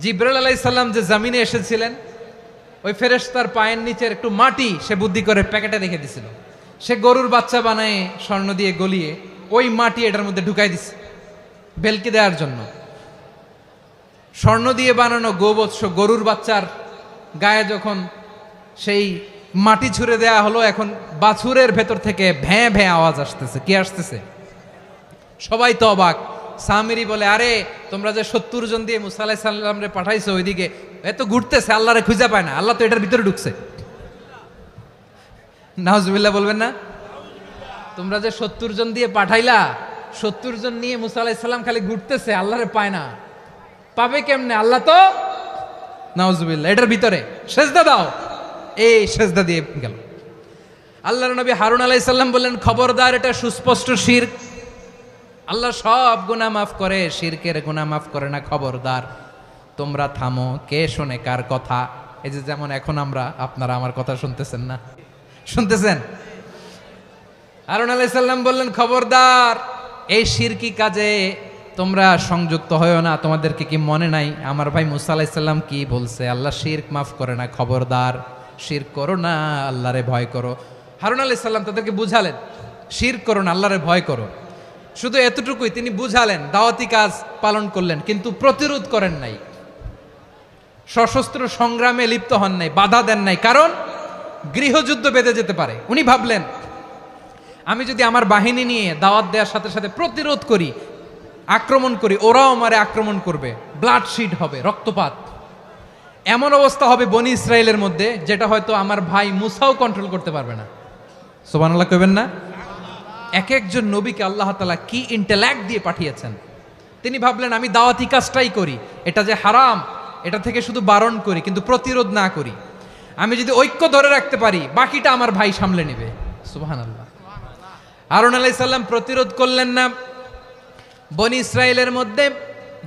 জিবরাইল আলাইহিস সালাম যে জমিনে এসেছিলেন, ওই ফেরেশতার পায়ের নিচের একটু মাটি সে বুদ্ধি করে প্যাকেটে রেখে দিছিল। সে গরুর বাচ্চা বানায় স্বর্ণ দিয়ে গলিয়ে ওই মাটি এটার মধ্যে ঢুকাই দিছে বেলকি দেওয়ার জন্য। স্বর্ণ দিয়ে বানানো গোবৎস গরুর বাচ্চার গায়ে যখন সেই মাটি ছুঁড়ে দেয়া হলো, এখন বাছুরের ভেতর থেকে ভ্যাঁ ভ্যাঁ আওয়াজ আসতেছে। কি আসতেছে? সবাই তো অবাক। সামিরি বলে, আরে তোমরা যে 70 জন দিয়ে মুসা আলাইহিস সালামরে পাঠাইছো, ওইদিকে এত ঘুরতেছে, আল্লাহরে খুঁজে পায় না, আল্লাহ তো এটার ভিতরে ঢুকছে। নাউজুবিল্লাহ বলবেন না? তোমরা যে 70 জন দিয়ে পাঠাইলা, 70 জন নিয়ে মুসা আলাইহিস সালাম খালি ঘুরতেছে, আল্লাহরে পায় না। পাবে কেমনে? আল্লাহ তো, নাউজুবিল্লাহ, এটার ভিতরে সেজদা দাও। এই সেজদা দিয়ে গেল। আল্লাহর নবী হারুন আলাইহিস সালাম বললেন, খবরদার, এটা সুস্পষ্ট শিরক। আল্লাহ সব গুনাহ মাফ করে, শিরকের গুনাহ মাফ করে না। খবরদার, তোমরা থামো। কে শোনে কার কথা? এই যে যেমন এখন আপনারা আমার কথা শুনতেছেন না? শুনতেছেন? হারুন আলাইহিস সালাম বললেন, খবরদার, এই শিরকি কাজে তোমরা সংযুক্ত হয়েও না, তোমাদেরকে কি মনে নাই আমার ভাই মুসা আলাইহিস সালাম কি বলছে, আল্লাহ শিরক মাফ করে না, খবরদার শিরক করো না, আল্লাহরে ভয় করো। হারুন আলাইহিস সালাম তাদেরকে বুঝালেন শিরক করো না, আল্লাহরে ভয় করো। শুধু এতটুকুই তিনি বুঝালেন, দাওয়াতি কাজ পালন করলেন, কিন্তু প্রতিরোধ করেন নাই, সশস্ত্র সংগ্রামে লিপ্ত হন নাই, বাধা দেন নাই, কারণ গৃহযুদ্ধ বেঁধে যেতে পারে। উনি ভাবলেন আমি যদি আমার বাহিনী নিয়ে দাওয়াত দেওয়ার সাথে সাথে প্রতিরোধ করি, আক্রমণ করি, ওরাও আমারে আক্রমণ করবে, ব্লাডশিড হবে, রক্তপাত, এমন অবস্থা হবে বনি ইসরায়েলের মধ্যে যেটা হয়তো আমার ভাই মুসাও কন্ট্রোল করতে পারবে না। সুবহানাল্লাহ কইবেন না? এক একজন নবীকে আল্লাহ তাআলা কি ইন্টেলেক্ট দিয়ে পাঠিয়েছেন। তিনি ভাবলেন আমি দাওয়াতি কাজটাই করি, এটা যে হারাম এটা থেকে শুধু বারণ করি, কিন্তু প্রতিরোধ না করি। আমি যদি ঐক্য ধরে রাখতে পারি, বাকিটা আমার ভাই সামলে নেবে। সুবহানাল্লাহ। হারুন আলাইহিস সালাম প্রতিরোধ করলেন না, বনি ইসরায়েলের মধ্যে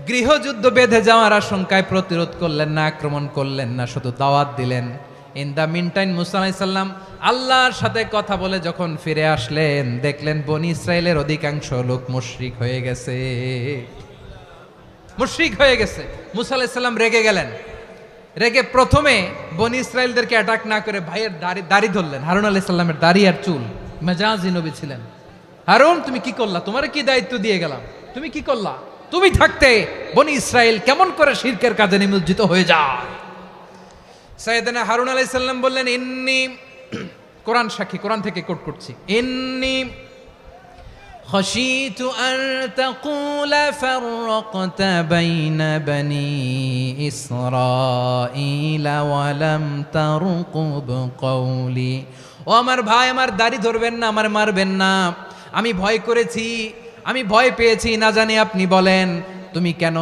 গৃহযুদ্ধ বেঁধে যাওয়ার আশঙ্কায় প্রতিরোধ করলেন না, আক্রমণ করলেন না, শুধু দাওয়াত দিলেন। ইন দ্য মিনটাইম মুসা আলাইহিস সালাম আল্লাহর সাথে কথা বলে যখন ফিরে আসলেন, দেখলেন বনি ইসরায়েলের অধিকাংশ লোক মুশরিক হয়ে গেছে, মুশরিক হয়ে গেছে। মুসা আলাইহিস সালাম রেগে গেলেন, রেগে প্রথমে বনি ইসরায়েলদেরকে অ্যাটাক না করে ভাইয়ের দাড়ি ধরলেন। হারুন আলাইহিস সালামের দাড়ি আর চুল, মেজাজি নবী ছিলেন। হারুন তুমি কি করলা, তোমার কি দায়িত্ব দিয়ে গেলাম, তুমি কি করলা, তুমি থাকতে বনি ইসরায়েল কেমন করে শিরকের কাজে নিমজ্জিত হয়ে যায়। সাইয়েদনা হারুন আলাইহিস সালাম বললেন ইন্নী, কোরআন সাক্ষী, কোরআন থেকে কোট করছি, ইন্নী খাশিতু আন তাকুলা ফাররাকতা বাইনা বনি ইসরাঈলা ওয়া লাম তারকুব কওলি। ও আমার ভাই, আমার দাড়ি ধরবেন না, আমার মারবেন না, আমি ভয় করেছি, আমি ভয় পেয়েছি, না জানি আপনি বলেন তুমি কেন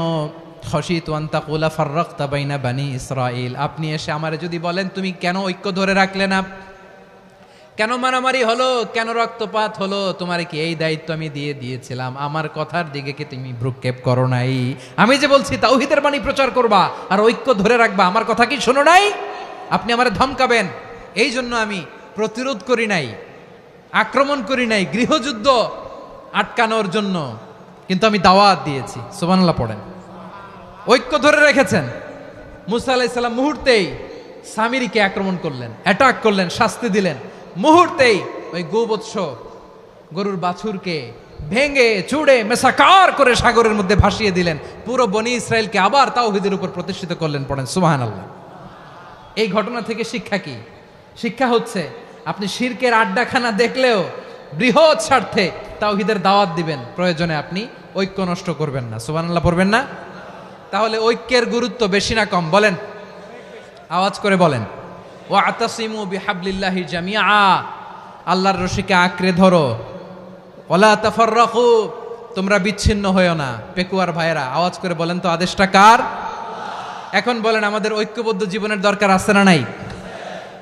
খাশিতু আন তাকুলা ফাররাকতা বাইনা বনি ইসরাঈল, আপনি এসে আমারে যদি বলেন তুমি কেন ঐক্য ধরে রাখলে না, কেন মারামারি হলো, কেন রক্তপাত হলো, তোমার কি এই দায়িত্ব আমি দিয়ে দিয়েছিলাম, আমার কথার দিকে কি তুমি ভ্রুক্ষেপ করো নাই? আমি যে বলছি তাওহীদের বাণী প্রচার করবা আর ঐক্য ধরে রাখবা, আমার কথা কি শোনো নাই? আপনি আমারে ধমকাবেন, এই জন্য আমি প্রতিরোধ করি নাই, আক্রমণ করি নাই, গৃহযুদ্ধ আটকানোর জন্য, কিন্তু আমি দাওয়াত দিয়েছি। সুবহানাল্লাহ পড়েন। ঐক্য ধরে রেখেছেন। মুসা আলাইহিস সালাম মুহূর্তেই সামিরীকে আক্রমণ করলেন, অ্যাটাক করলেন, শাস্তি দিলেন। মুহূর্তেই ওই গোবৎস গরুর বাছুরকে ভেঙে চুড়ে মেসাকার করে সাগরের মধ্যে ভাসিয়ে দিলেন। পুরো বনি ইসরায়েলকে আবার তাওহীদের উপর প্রতিষ্ঠিত করলেন। পড়েন সুবহানাল্লাহ। এই ঘটনা থেকে শিক্ষা কি? শিক্ষা হচ্ছে আপনি শিরকের আড্ডাখানা দেখলেও বৃহৎ স্বার্থে তাওহীদের দাওয়াত দিবেন, প্রয়োজনে আপনি ঐক্য নষ্ট করবেন না। সুবহানাল্লাহ পড়বেন না? তাহলে ঐক্যের গুরুত্ব বেশি না কম বলেন? আওয়াজ করে বলেন। ওয়াতাসিমু বিহাবলিল্লাহি জামিআ, আল্লাহর রশিকে আঁকড়ে ধরো। ওয়ালা তাফাররাকু, তোমরা বিচ্ছিন্ন হয়েও না। পেকুয়ার ভাইয়েরা আওয়াজ করে বলেন তো আদেশটা কার? এখন বলেন আমাদের ঐক্যবদ্ধ জীবনের দরকার আছে না নাই?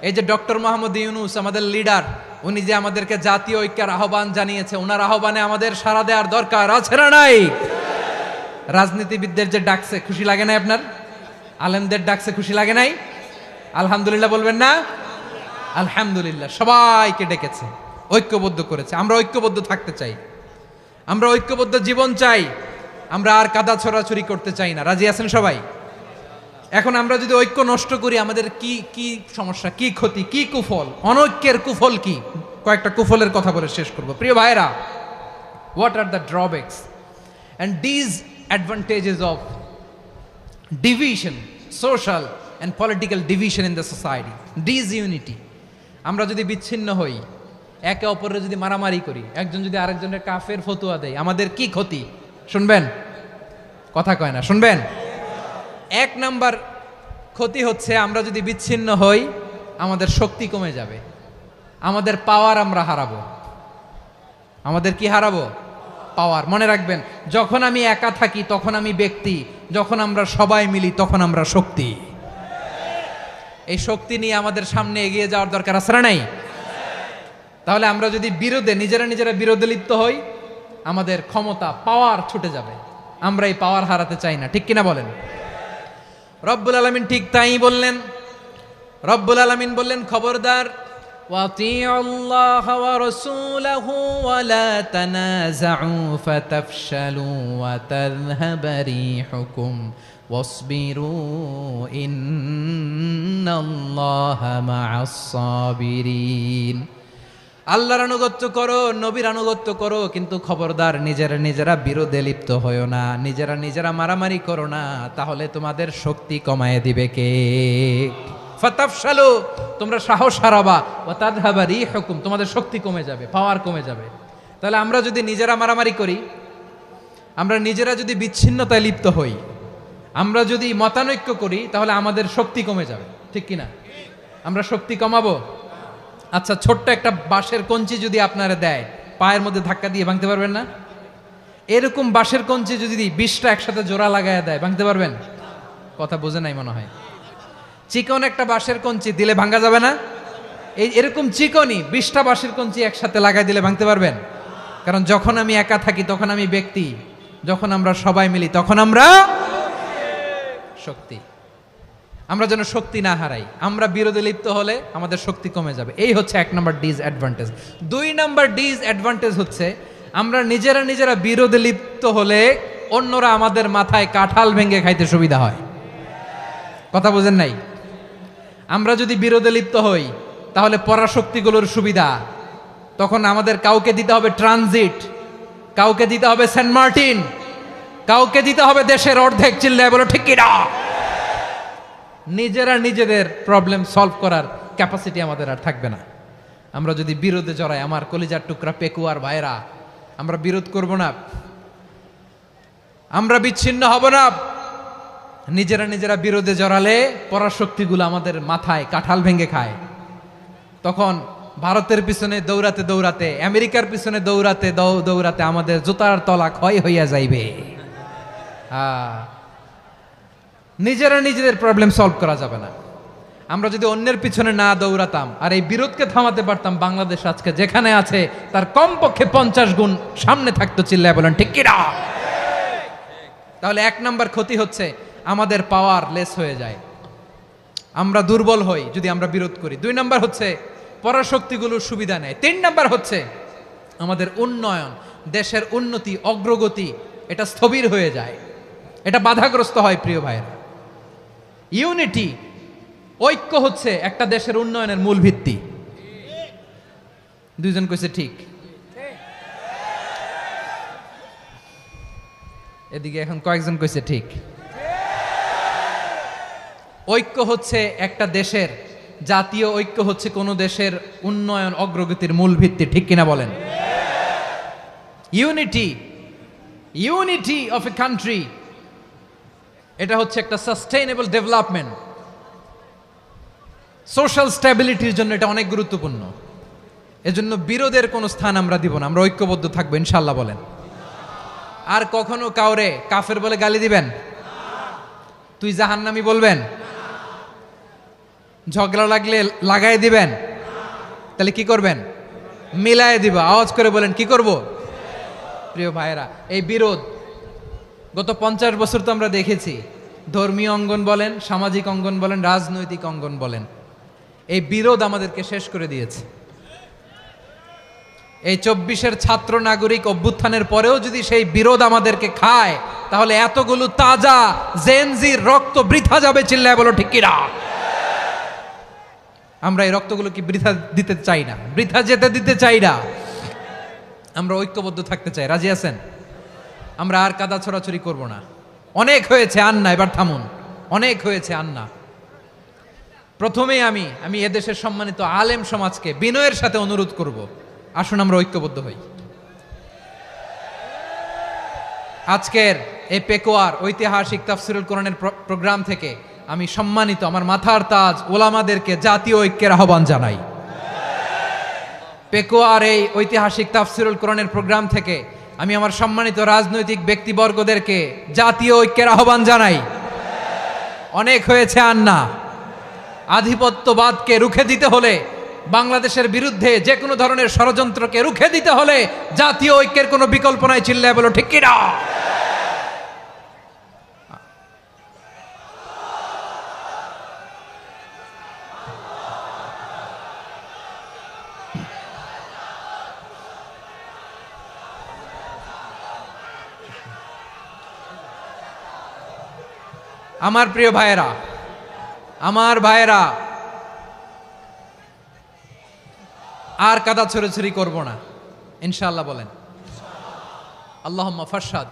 এই যে ডক্টর মোহাম্মদ ইউনূস আমাদের লিডার, উনি যে আমাদেরকে জাতীয় ঐক্যের আহ্বান জানিয়েছে, ওনার আহ্বানে আমাদের সাড়া দেওয়ার দরকার আছে না নাই? রাজনীতিবিদদের যে ডাকছে খুশি লাগে নাই আপনার? আলেমদের ডাকছে খুশি লাগে নাই? আলহামদুলিল্লাহ বলবেন না? আলহামদুলিল্লাহ। সবাইকে ডেকেছে, ঐক্যবদ্ধ করেছে। আমরা ঐক্যবদ্ধ থাকতে চাই, আমরা ঐক্যবদ্ধ জীবন চাই, আমরা আর কাদা ছড়াছড়ি করতে চাই না। রাজি আছেন সবাই? এখন আমরা যদি ঐক্য নষ্ট করি আমাদের কি কি সমস্যা, কি ক্ষতি, কি কুফল? অনৈক্যের কুফল কি? কয়েকটা কুফলের কথা বলে শেষ করব। প্রিয় ভাইরা, what are the drawbacks and disadvantages of division, social and political division in the society, disunity? আমরা যদি বিচ্ছিন্ন হই, একে অপরের যদি মারামারি করি, একজন যদি আরেকজনের কাফের ফতোয়া দেয়, আমাদের কি ক্ষতি? শুনবেন? কথা কয় না, শুনবেন? এক নাম্বার ক্ষতি হচ্ছে আমরা যদি বিচ্ছিন্ন হই আমাদের শক্তি কমে যাবে, আমাদের পাওয়ার আমরা হারাবো। আমাদের কি হারাবো? পাওয়ার। মনে রাখবেন, যখন আমি একা থাকি তখন আমি ব্যক্তি, যখন আমরা সবাই মিলি তখন আমরা শক্তি। এই শক্তি নিয়ে আমাদের সামনে এগিয়ে যাওয়ার দরকার আছে না নাই? তাহলে আমরা যদি বিরোধে নিজেরা বিরোধে লিপ্ত হই আমাদের ক্ষমতা, পাওয়ার ছুটে যাবে। আমরা এই পাওয়ার হারাতে চাই না, ঠিক কিনা বলেন? রব্বুল আলামিন ঠিক তাই বললেন। রব্বুল আলামিন বললেন খবরদার وأطيعوا الله ورسوله ولا تنازعوا فتفشلوا وتذهب ريحكم واصبروا إن الله مع الصابرين আল্লাহর আনুগত্য করো, নবীর আনুগত্য করো, কিন্তু খবরদার নিজেরা বিরোধে লিপ্ত হয়ো না, নিজেরা মারামারি করো না, তাহলে তোমাদের শক্তি কমায় দিবে কে? ফাতাফশালু, তোমরা সাহস হারাবা, ওয়া তাযহাবা রিহুকুম, তোমাদের শক্তি কমে যাবে, পাওয়ার কমে যাবে। তাহলে আমরা যদি নিজেরা মারামারি করি, আমরা নিজেরা যদি বিচ্ছিন্নতায় লিপ্ত হই, আমরা যদি মতানৈক্য করি, তাহলে আমাদের শক্তি কমে যাবে, ঠিক কিনা? আমরা শক্তি কমাবো? আচ্ছা, ছোট্ট একটা বাঁশের কঞ্চি যদি আপনারা দেয়, পায়ের মধ্যে ধাক্কা দিয়ে ভাঙতে পারবেন না? এরকম বাঁশের কঞ্চি যদি 20টা একসাথে জোড়া লাগায় দেয়, ভাঙতে পারবেন? কথা বোঝে নাই মনে হয়। চিকন একটা বাঁশের কঞ্চি দিলে ভাঙা যাবে না? এরকম চিকনই 20টা বাঁশের কঞ্চি একসাথে লাগাই দিলে ভাঙতে পারবেন? কারণ যখন আমি একা থাকি তখন আমি ব্যক্তি, যখন আমরা সবাই মিলি তখন আমরা শক্তি। আমরা যেন শক্তি না হারাই। আমরা বিরোধে লিপ্ত হলে আমাদের শক্তি কমে যাবে। এই হচ্ছে 1 নম্বর ডিসঅ্যাডভান্টেজ। 2 নম্বর ডিসঅ্যাডভান্টেজ হচ্ছে আমরা নিজেরা বিরোধে লিপ্ত হলে অন্যরা আমাদের মাথায় কাঁঠাল ভেঙে খাইতে সুবিধা হয়। কথা বোঝেন নাই? আমরা যদি বিরোধে লিপ্ত হই তাহলে পরাশক্তিগুলোর সুবিধা, তখন আমাদের কাউকে দিতে হবে ট্রানজিট, কাউকে দিতে হবে সেন্ট মার্টিন, কাউকে দিতে হবে দেশের অর্ধেক। চিল্লায় বলো ঠিক কিনা? নিজেদের প্রবলেম সলভ করার ক্যাপাসিটি আমাদের আর থাকবে না। আমরা যদি বিরোধে জড়াই, আমার কলিজার টুকরা পেকুয়ার ভাইরা, আমরা বিরোধ করব না, আমরা বিচ্ছিন্ন হব না। নিজেরা বিরোধে জড়ালে পরাশক্তিগুলো আমাদের মাথায় কাঁঠাল ভেঙে খায়। তখন ভারতের পিছনে দৌড়াতে, আমেরিকার পিছনে দৌড়াতে আমাদের জুতার তলা ক্ষয় হইয়া যাইবে। নিজেদের প্রবলেম সলভ করা যাবে না। আমরা যদি অন্যের পিছনে না দৌড়াতাম আর এই বিরোধকে থামাতে পারতাম, বাংলাদেশ আজকে যেখানে আছে তার কমপক্ষে 50 গুণ সামনে থাকতো। চিল্লায় বলেন ঠিক কিনা? তাহলে 1 নম্বর ক্ষতি হচ্ছে আমাদের পাওয়ার লেস হয়ে যায়, আমরা দুর্বল হই যদি আমরা বিরোধ করি। 2 নম্বর হচ্ছে পরাশক্তিগুলোর সুবিধা নেয়। 3 নম্বর হচ্ছে আমাদের উন্নয়ন, দেশের উন্নতি, অগ্রগতি, এটা স্থবির হয়ে যায়, এটা বাধাগ্রস্ত হয়। প্রিয় ভাইয়েরা, ইউনিটি, ঐক্য হচ্ছে একটা দেশের উন্নয়নের মূল ভিত্তি। 2 জন কইছে ঠিক। এদিকে এখন কয়েকজন কইছে ঠিক। ঐক্য হচ্ছে একটা দেশের, জাতীয় ঐক্য হচ্ছে কোন দেশের উন্নয়ন অগ্রগতির মূল ভিত্তি, ঠিক কিনা বলেন? ইউনিটি অফ এ কান্ট্রি, এটা হচ্ছে একটা সাস্টেইনেবল ডেভেলপমেন্ট, সোশ্যাল স্ট্যাবিলিটির জন্য এটা অনেক গুরুত্বপূর্ণ। এজন্য বিরোধের কোনো স্থান আমরা দিব না, আমরা ঐক্যবদ্ধ থাকবো ইনশাআল্লাহ বলেন। আর কখনো কাউরে কাফের বলে গালি দিবেন? তুই জাহান্নামী বলবেন? ঝগড়া লাগলে লাগাই দিবেন? তাহলে কি করবেন? মিলায় দিবা। আওয়াজ করে বলেন কি করব? প্রিয় ভাইয়েরা, এই বিরোধ গত 50 বছর তো আমরা দেখেছি, ধর্মীয় অঙ্গন বলেন, সামাজিক অঙ্গন বলেন, রাজনৈতিক অঙ্গন বলেন, এই বিরোধ আমাদেরকে শেষ করে দিয়েছে। এই 24-এর ছাত্র নাগরিক অভ্যুত্থানের পরেও যদি সেই বিরোধ আমাদেরকে খায়, তাহলে এতগুলো তাজা জেনজির রক্ত বৃথা যাবে। চিল্লায় বলো ঠিক কিনা? আমরা এই রক্তগুলো কি বৃথা দিতে চাই না, বৃথা যেতে দিতে চাই না। আমরা ঐক্যবদ্ধ থাকতে চাই। রাজি আছেন? আমরা আর কাদা ছড়াছড়ি করব না। অনেক হয়েছে আন্না, এবার থামুন। অনেক হয়েছে আন্না। প্রথমেই আমি এদেশের সম্মানিত আলেম সমাজকে বিনয়ের সাথে অনুরোধ করব, আসুন আমরা ঐক্যবদ্ধ হই। আজকের এই পেকুয়ার ঐতিহাসিক তাফসিরুল কোরআনের প্রোগ্রাম থেকে আমি সম্মানিত আমার মাথার তাজ ওলামাদেরকে জাতীয় ঐক্যের আহ্বান জানাই। পেকুয়ার এই ঐতিহাসিক তাফসিরুল কোরআনের প্রোগ্রাম থেকে আমি আমার সম্মানিত রাজনৈতিক ব্যক্তিবর্গদেরকে জাতীয় ঐক্যের আহ্বান জানাই। অনেক হয়েছে আন্না। আধিপত্যবাদকে রুখে দিতে হলে, বাংলাদেশের বিরুদ্ধে যে কোনো ধরনের ষড়যন্ত্রকে রুখে দিতে হলে জাতীয় ঐক্যের কোনো বিকল্প নাই। চিল্লায় বলো ঠিক কিনা? আমার প্রিয় ভাইয়েরা, আমার ভাইয়েরা, আর কাদা ছড়াছড়ি করব না, ইনশাআল্লাহ বলেন। আল্লাহুম্মা ফারশাদ,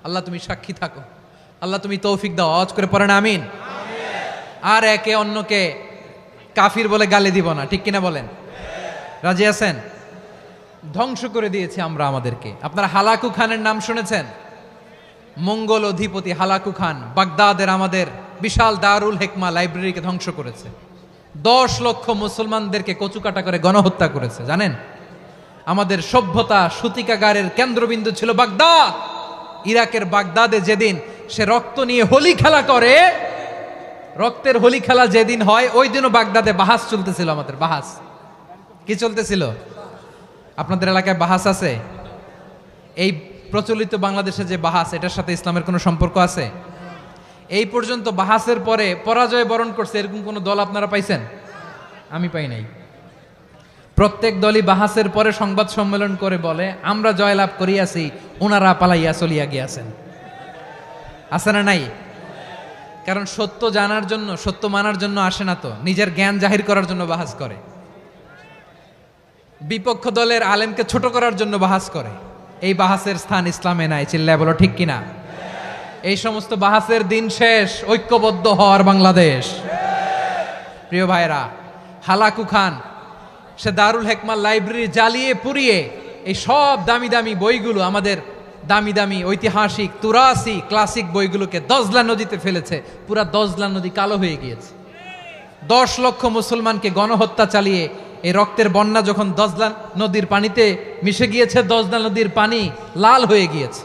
আল্লাহ তুমি সাক্ষী থাকো, আল্লাহ তুমি তৌফিক দাও। আওয়াজ করে পড়েন আমিন। আর একে অন্যকে কাফির বলে গালি দিব না, ঠিক কিনা বলেন? রাজি আছেন? ধ্বংস করে দিয়েছি আমরা আমাদেরকে। আপনারা হালাকু খানের নাম শুনেছেন? মঙ্গল অধিপতি হালাকু খান বাগদাদের আমাদের বিশাল দারুল হিকমা লাইব্রেরিকে ধ্বংস করেছে। 10 লক্ষ মুসলমানদেরকে কচুকাটা করে গণহত্যা করেছে, জানেন? আমাদের সভ্যতা সূতিকাগারের কেন্দ্রবিন্দু ছিল বাগদাদ। ইরাকের বাগদাদে যেদিন সে রক্ত নিয়ে হোলি খেলা করে, রক্তের হোলি খেলা যেদিন হয়, ওই দিনও বাগদাদে বাহাস চলতেছিল। আমাদের বাহাস কি চলতেছিল? আপনাদের এলাকায় বাহাস আছে? এই প্রচলিত বাংলাদেশে যে বাহাস, এটার সাথে ইসলামের কোনো সম্পর্ক আছে? এই পর্যন্ত বাহাসের পরে পরাজয় বরণ করছে এরকম কোন দল আপনারা পাইছেন? আমি পাই নাই। প্রত্যেক দলই বাহাসের পরে সংবাদ সম্মেলন করে বলে আমরা জয়লাভ করিয়াছি, ওনারা পালাইয়া চলিয়া গিয়াছেন। আছে না নাই? কারণ সত্য জানার জন্য, সত্য মানার জন্য আসে না তো, নিজের জ্ঞান জাহির করার জন্য বাহাস করে। বিপক্ষ দলের আলেমকে ছোট করার জন্য বাহাস করে। এই বাহাসের স্থান ইসলামে নাই, চিল্লায় বলো ঠিক কিনা? এই সমস্ত বাহাসের দিন শেষ, ঐক্যবদ্ধ হওয়ার বাংলাদেশ। প্রিয় ভাইরা, হালাকু খান সে দারুল হিকমা লাইব্রেরি জ্বালিয়ে পুড়িয়ে এই সব দামি দামি বইগুলো, আমাদের দামি দামি ঐতিহাসিক তুরাসি ক্লাসিক বইগুলোকে দজলা নদীতে ফেলেছে। পুরা দজলা নদী কালো হয়ে গিয়েছে। 10 লক্ষ মুসলমানকে গণহত্যা চালিয়ে এই রক্তের বন্যা যখন দজলা নদীর পানিতে মিশে গিয়েছে, দজলা নদীর পানি লাল হয়ে গিয়েছে।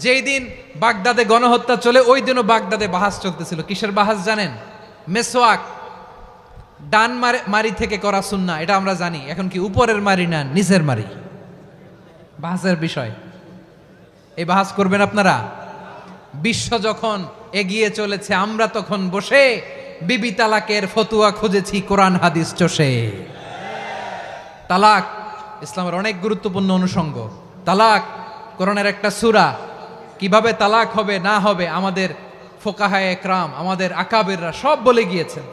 যেই দিন বাগদাদে গণহত্যা চলে, ওই দিনও বাগদাদে বাহাস চলতেছিল। কিসের বাহাস জানেন? মেসওয়াক, ডান মারি থেকে করা সুন্নাহ, এটা আমরা জানি। এখন কি উপরের মারি না নিচের মারি? বাহাসের বিষয়। এই বাহাস করবেন আপনারা? বিশ্ব যখন এগিয়ে চলেছে, আমরা তখন বসে বিবি তালাকের ফতুয়া খুঁজেছি কোরআন হাদিস চষে। তালাক ইসলামের অনেক গুরুত্বপূর্ণ অনুষঙ্গ। তালাক কোরআনের একটা সূরা। কিভাবে তালাক হবে না হবে আমাদের ফোকাহায়ে একরাম, আমাদের আকাবেররা সব বলে গিয়েছেন,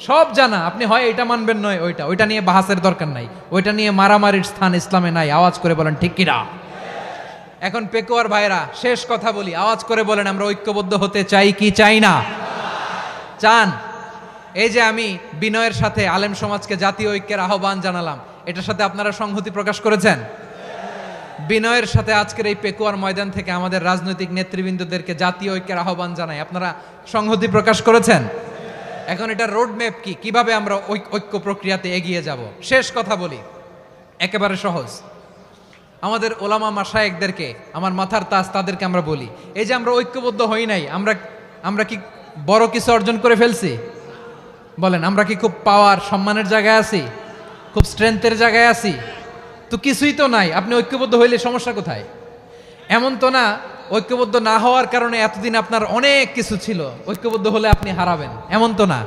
সব জানা। আপনি হয় এটা মানবেন, নয় ওইটা নিয়ে বাহাসের দরকার নাই, ওইটা নিয়ে মারামারির স্থান ইসলামে নাই। আওয়াজ করে বলেন ঠিক কিনা? এখন পেকুয়ার ভাইরা, শেষ কথা বলি, আওয়াজ করে বলেন আমরা ঐক্যবদ্ধ হতে চাই কি চাই না? চান? এই যে আমি বিনয়ের সাথে আলেম সমাজকে জাতীয় ঐক্যের আহ্বান জানালাম, এটার সাথে আপনারা সংহতি প্রকাশ করেছেন? বিনয়ের সাথে আজকের এই পেকুয়ার ময়দান থেকে আমাদের রাজনৈতিক নেতৃবৃন্দদেরকে জাতীয় ঐক্যের আহ্বান জানাই, আপনারা সংহতি প্রকাশ করেছেন? এখন এটা রোড ম্যাপ কি, কিভাবে আমরা ঐক্য প্রক্রিয়াতে এগিয়ে যাব? শেষ কথা বলি, একেবারে সহজ। আমাদের ওলামা মাশায়েখদেরকে, আমার মাথার তাজ, তাদেরকে আমরা বলি, এই যে আমরা ঐক্যবদ্ধ হই নাই, আমরা কি বড় কিছু অর্জন করে ফেলছি? বলেন, আমরা কি খুব পাওয়ার সম্মানের জায়গায় আছি? খুব স্ট্রেংথের জায়গায় আছি? তো কিছুই তো নাই। আপনি ঐক্যবদ্ধ হইলে সমস্যা কোথায়? এমন তো না ঐক্যবদ্ধ না হওয়ার কারণে এতদিন আপনার অনেক কিছু ছিল, ঐক্যবদ্ধ হলে আপনি হারাবেন, এমন তো না।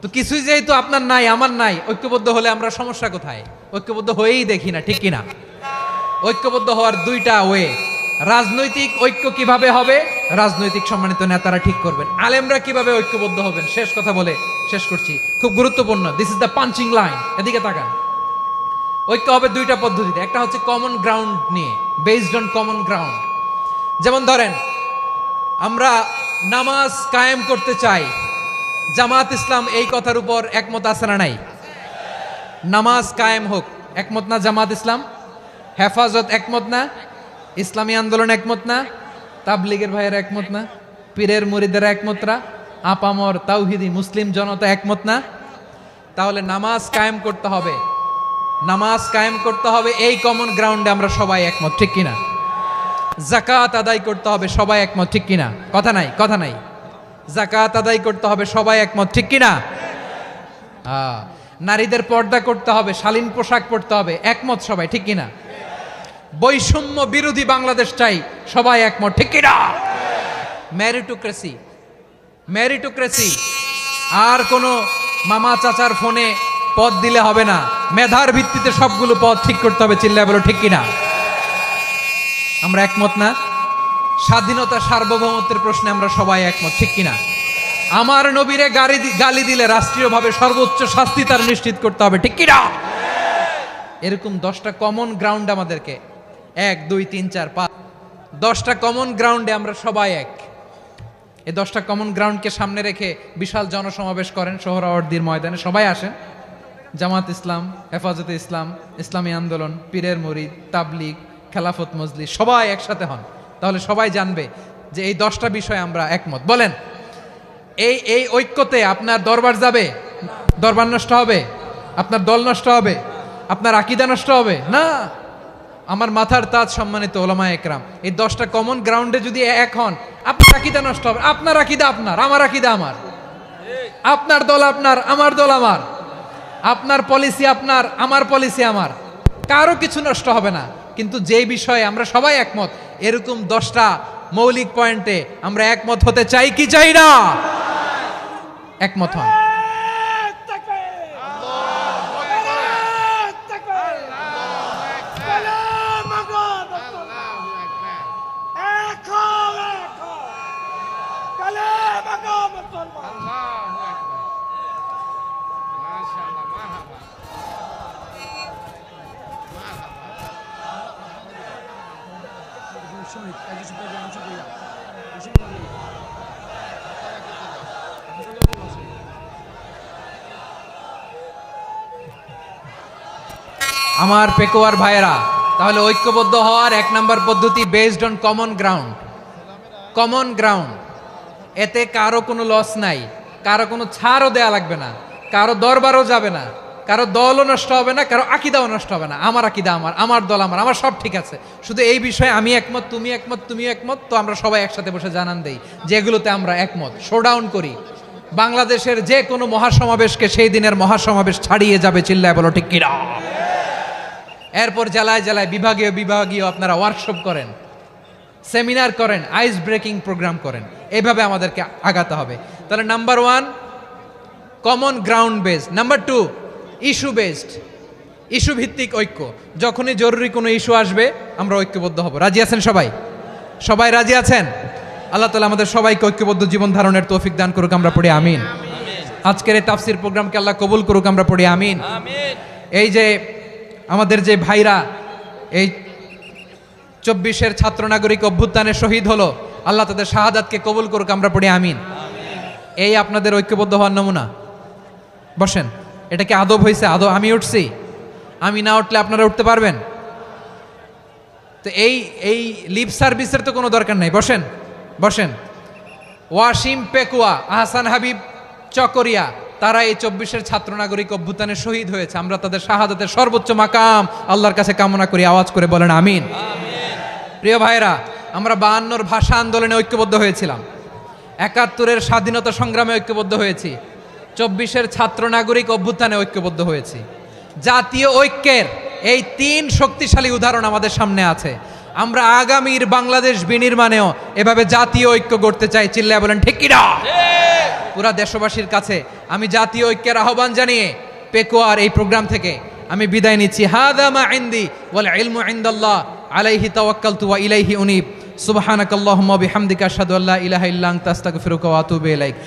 তো কিছুই যেহেতু আপনার নাই, আমার নাই, ঐক্যবদ্ধ হলে আমরা সমস্যা কোথায়? ঐক্যবদ্ধ হয়েই দেখি না, ঠিক কিনা? ঐক্যবদ্ধ হওয়ার দুইটা ওয়ে। রাজনৈতিক ঐক্য কিভাবে হবে? রাজনৈতিক সম্মানিত নেতারা ঠিক করবেন। আলেমরা কিভাবে ঐক্যবদ্ধ হবেন? শেষ কথা বলে শেষ করছি, খুব গুরুত্বপূর্ণ। This is the punching line. এদিকে তাকান। ঐক্য হবে দুইটা পদ্ধতিতে। একটা হচ্ছে কমন গ্রাউন্ড নিয়ে, বেসড অন কমন গ্রাউন্ড। যেমন ধরেন, আমরা নামাজ কায়েম করতে চাই, জামাত ইসলাম এই কথার উপর একমত আছে না নাই? নামাজ কায়েম হোক, একমত না জামাত ইসলাম? হেফাজত একমত না? ইসলামী আন্দোলন একমত না? তাবলীগের ভাইয়েরা একমত না? পীরের মুরিদেরা একমত না? আপামর তাওহিদি মুসলিম জনতা একমত না? তাহলে নামাজ কায়েম করতে হবে, নামাজ কায়েম করতে হবে এই কমন গ্রাউন্ডে আমরা সবাই একমত, ঠিক কিনা? যাকাত আদায় করতে হবে, সবাই একমত, ঠিক কিনা? কথা নাই, কথা নাই। যাকাত আদায় করতে হবে, সবাই একমত, ঠিক কিনা? নারীদের পর্দা করতে হবে, শালীন পোশাক পরতে হবে, একমত সবাই, ঠিক কিনা? বৈষম্য বিরোধী বাংলাদেশ চাই, সবাই একমত, ঠিক কিনা? Meritocracy, meritocracy. আর কোনো মামা চাচার ফোনে পদ দিলে হবে না, মেধার ভিত্তিতে সবগুলো পদ ঠিক করতে হবে, চিল্লায় বলো ঠিক কিনা? আমরা একমত না? স্বাধীনতা সার্বভৌমত্বের প্রশ্নে আমরা সবাই একমত, ঠিক কিনা? আমার নবীরে গালি দিলে রাষ্ট্রীয়ভাবে সর্বোচ্চ শাস্তি তার নিশ্চিত করতে হবে, ঠিক কি না? এরকম 10টা কমন গ্রাউন্ড আমাদেরকে, 1 2 3 4 5, 10টা কমন গ্রাউন্ডে আমরা সবাই এক। এই 10টা কমন গ্রাউন্ডকে সামনে রেখে বিশাল জনসমাবেশ করেন সোহরাওয়ার্দীর ময়দানে, সবাই আসেন। জামাত ইসলাম, হেফাজতে ইসলাম, ইসলামী আন্দোলন, পীরের মুরিদ, তাবলিগ, খেলাফত মজলিস, সবাই একসাথে হন, তাহলে সবাই জানবে যে এই 10টা বিষয়ে আমরা একমত। বলেন, এই ঐক্যতে আপনার দরবার যাবে? দরবার নষ্ট হবে? আপনার দল নষ্ট হবে? আপনার আকীদা নষ্ট হবে না। আমার মাথার তাজ সম্মানিত ওলামায়ে একরাম, এই 10টা কমন গ্রাউন্ডে যদি এক হন, আপনার আকীদা নষ্ট হবে। আপনার আকীদা আপনার, আমার আকীদা আমার, আপনার দল আপনার, আমার দল আমার, আপনার পলিসি আপনার, আমার পলিসি আমার, কারো কিছু নষ্ট হবে না। কিন্তু যে বিষয়ে আমরা সবাই একমত, এরকম 10টা মৌলিক পয়েন্টে আমরা একমত হতে চাই কি চাই না? একমত হন। আমার পেকোয়ার ভাইয়েরা, তাহলে ঐক্যবদ্ধ হওয়ার 1 নম্বর পদ্ধতি based on common ground. Common ground, এতে কারো কোনো লস নাই, কারো কোনো ছাড়ও দেয়া লাগবে না, কারো দরবারও যাবে না, কারো দলও নষ্ট হবে না, কারো আকীদাও নষ্ট হবে না। আমার আকীদা আমার, আমার দল আমার, আমার সব ঠিক আছে। শুধু এই বিষয়ে আমি একমত, তুমি একমত, তুমিও একমত, তো আমরা সবাই একসাথে বসে জানান দেই যে এগুলোতে আমরা একমত। শোডাউন করি। বাংলাদেশের যে কোনো মহাসমাবেশকে সেই দিনের মহাসমাবেশ ছাড়িয়ে যাবে, চিল্লায় বলো ঠিক কিনা? এরপর জেলায় জেলায় বিভাগীয় আপনারা ওয়ার্কশপ করেন, সেমিনার করেন, আইস ব্রেকিং প্রোগ্রাম করেন। এইভাবে আমাদেরকে আগাতে হবে। তাহলে number 1 common ground based. Number 2 issue based, issue ভিত্তিক ঐক্য। যখনই জরুরি কোনো ইস্যু আসবে আমরা ঐক্যবদ্ধ হব। রাজি আছেন সবাই? সবাই রাজি আছেন? আল্লাহ তাআলা আমাদের সবাইকে ঐক্যবদ্ধ জীবন ধারণের তৌফিক দান করুক, আমরা পড়ি আমিন। আজকের এই তাফসীর প্রোগ্রামকে আল্লাহ কবুল করুক, আমরা পড়ি আমিন। এই যে আমাদের যে ভাইরা এই 24-এর ছাত্র নাগরিক অভ্যুত্থানে শহীদ হলো, আল্লাহ তাদের শাহাদাতকে কবুল করুক, আমরা পড়ি আমিন। এই আপনাদের ঐক্যবদ্ধ হওয়ার নমুনা। বসেন। এটা কি আদব হয়েছে? আদব আমি উঠছি, আমি না উঠলে আপনারা উঠতে পারবেন? তো এই লিপ সার্ভিসের তো কোনো দরকার নাই। বসেন বসেন। ওয়াসিম পেকুয়া, আহসান হাবিব চকরিয়া, তারা এই 24-এর ছাত্র নাগরিক অভ্যুত্থানে শহীদ হয়েছে। আমরা তাদের শাহাদাতের সর্বোচ্চ মাকাম আল্লাহর কাছে কামনা করি। আওয়াজ করে বলেন আমিন। প্রিয় ভাইরা, আমরা 52-র ভাষা আন্দোলনে ঐক্যবদ্ধ হয়েছিলাম, 71-এর স্বাধীনতা সংগ্রামে ঐক্যবদ্ধ হয়েছি, 24-এর ছাত্র নাগরিক অভ্যুত্থানে ঐক্যবদ্ধ হয়েছি। জাতীয় ঐক্যের এই 3 শক্তিশালী উদাহরণ আমাদের সামনে আছে। আমরা আগামীর বাংলাদেশ বিনির্মাণেও এভাবে জাতীয় ঐক্য গড়তে চাই। চিল্লায় বলেন ঠিক কি না? পুরা দেশবাসীর কাছে আমি জাতীয় ঐক্যের আহ্বান জানিয়ে পেকুয়ার এই প্রোগ্রাম থেকে আমি বিদায় নিচ্ছি। হাদা মা ইনদি ওয়াল ইলমু ইনদাল্লাহ আলাইহি তাওয়াক্কালতু ওয়া ইলাইহি উনীব। সুবহানাকাল্লাহুম্মা ওয়া বিহামদিকা আশহাদু আল্লা ইলাহা ইল্লা আনতা আস্তাগফিরুকা ওয়া আতুবু ইলাইক।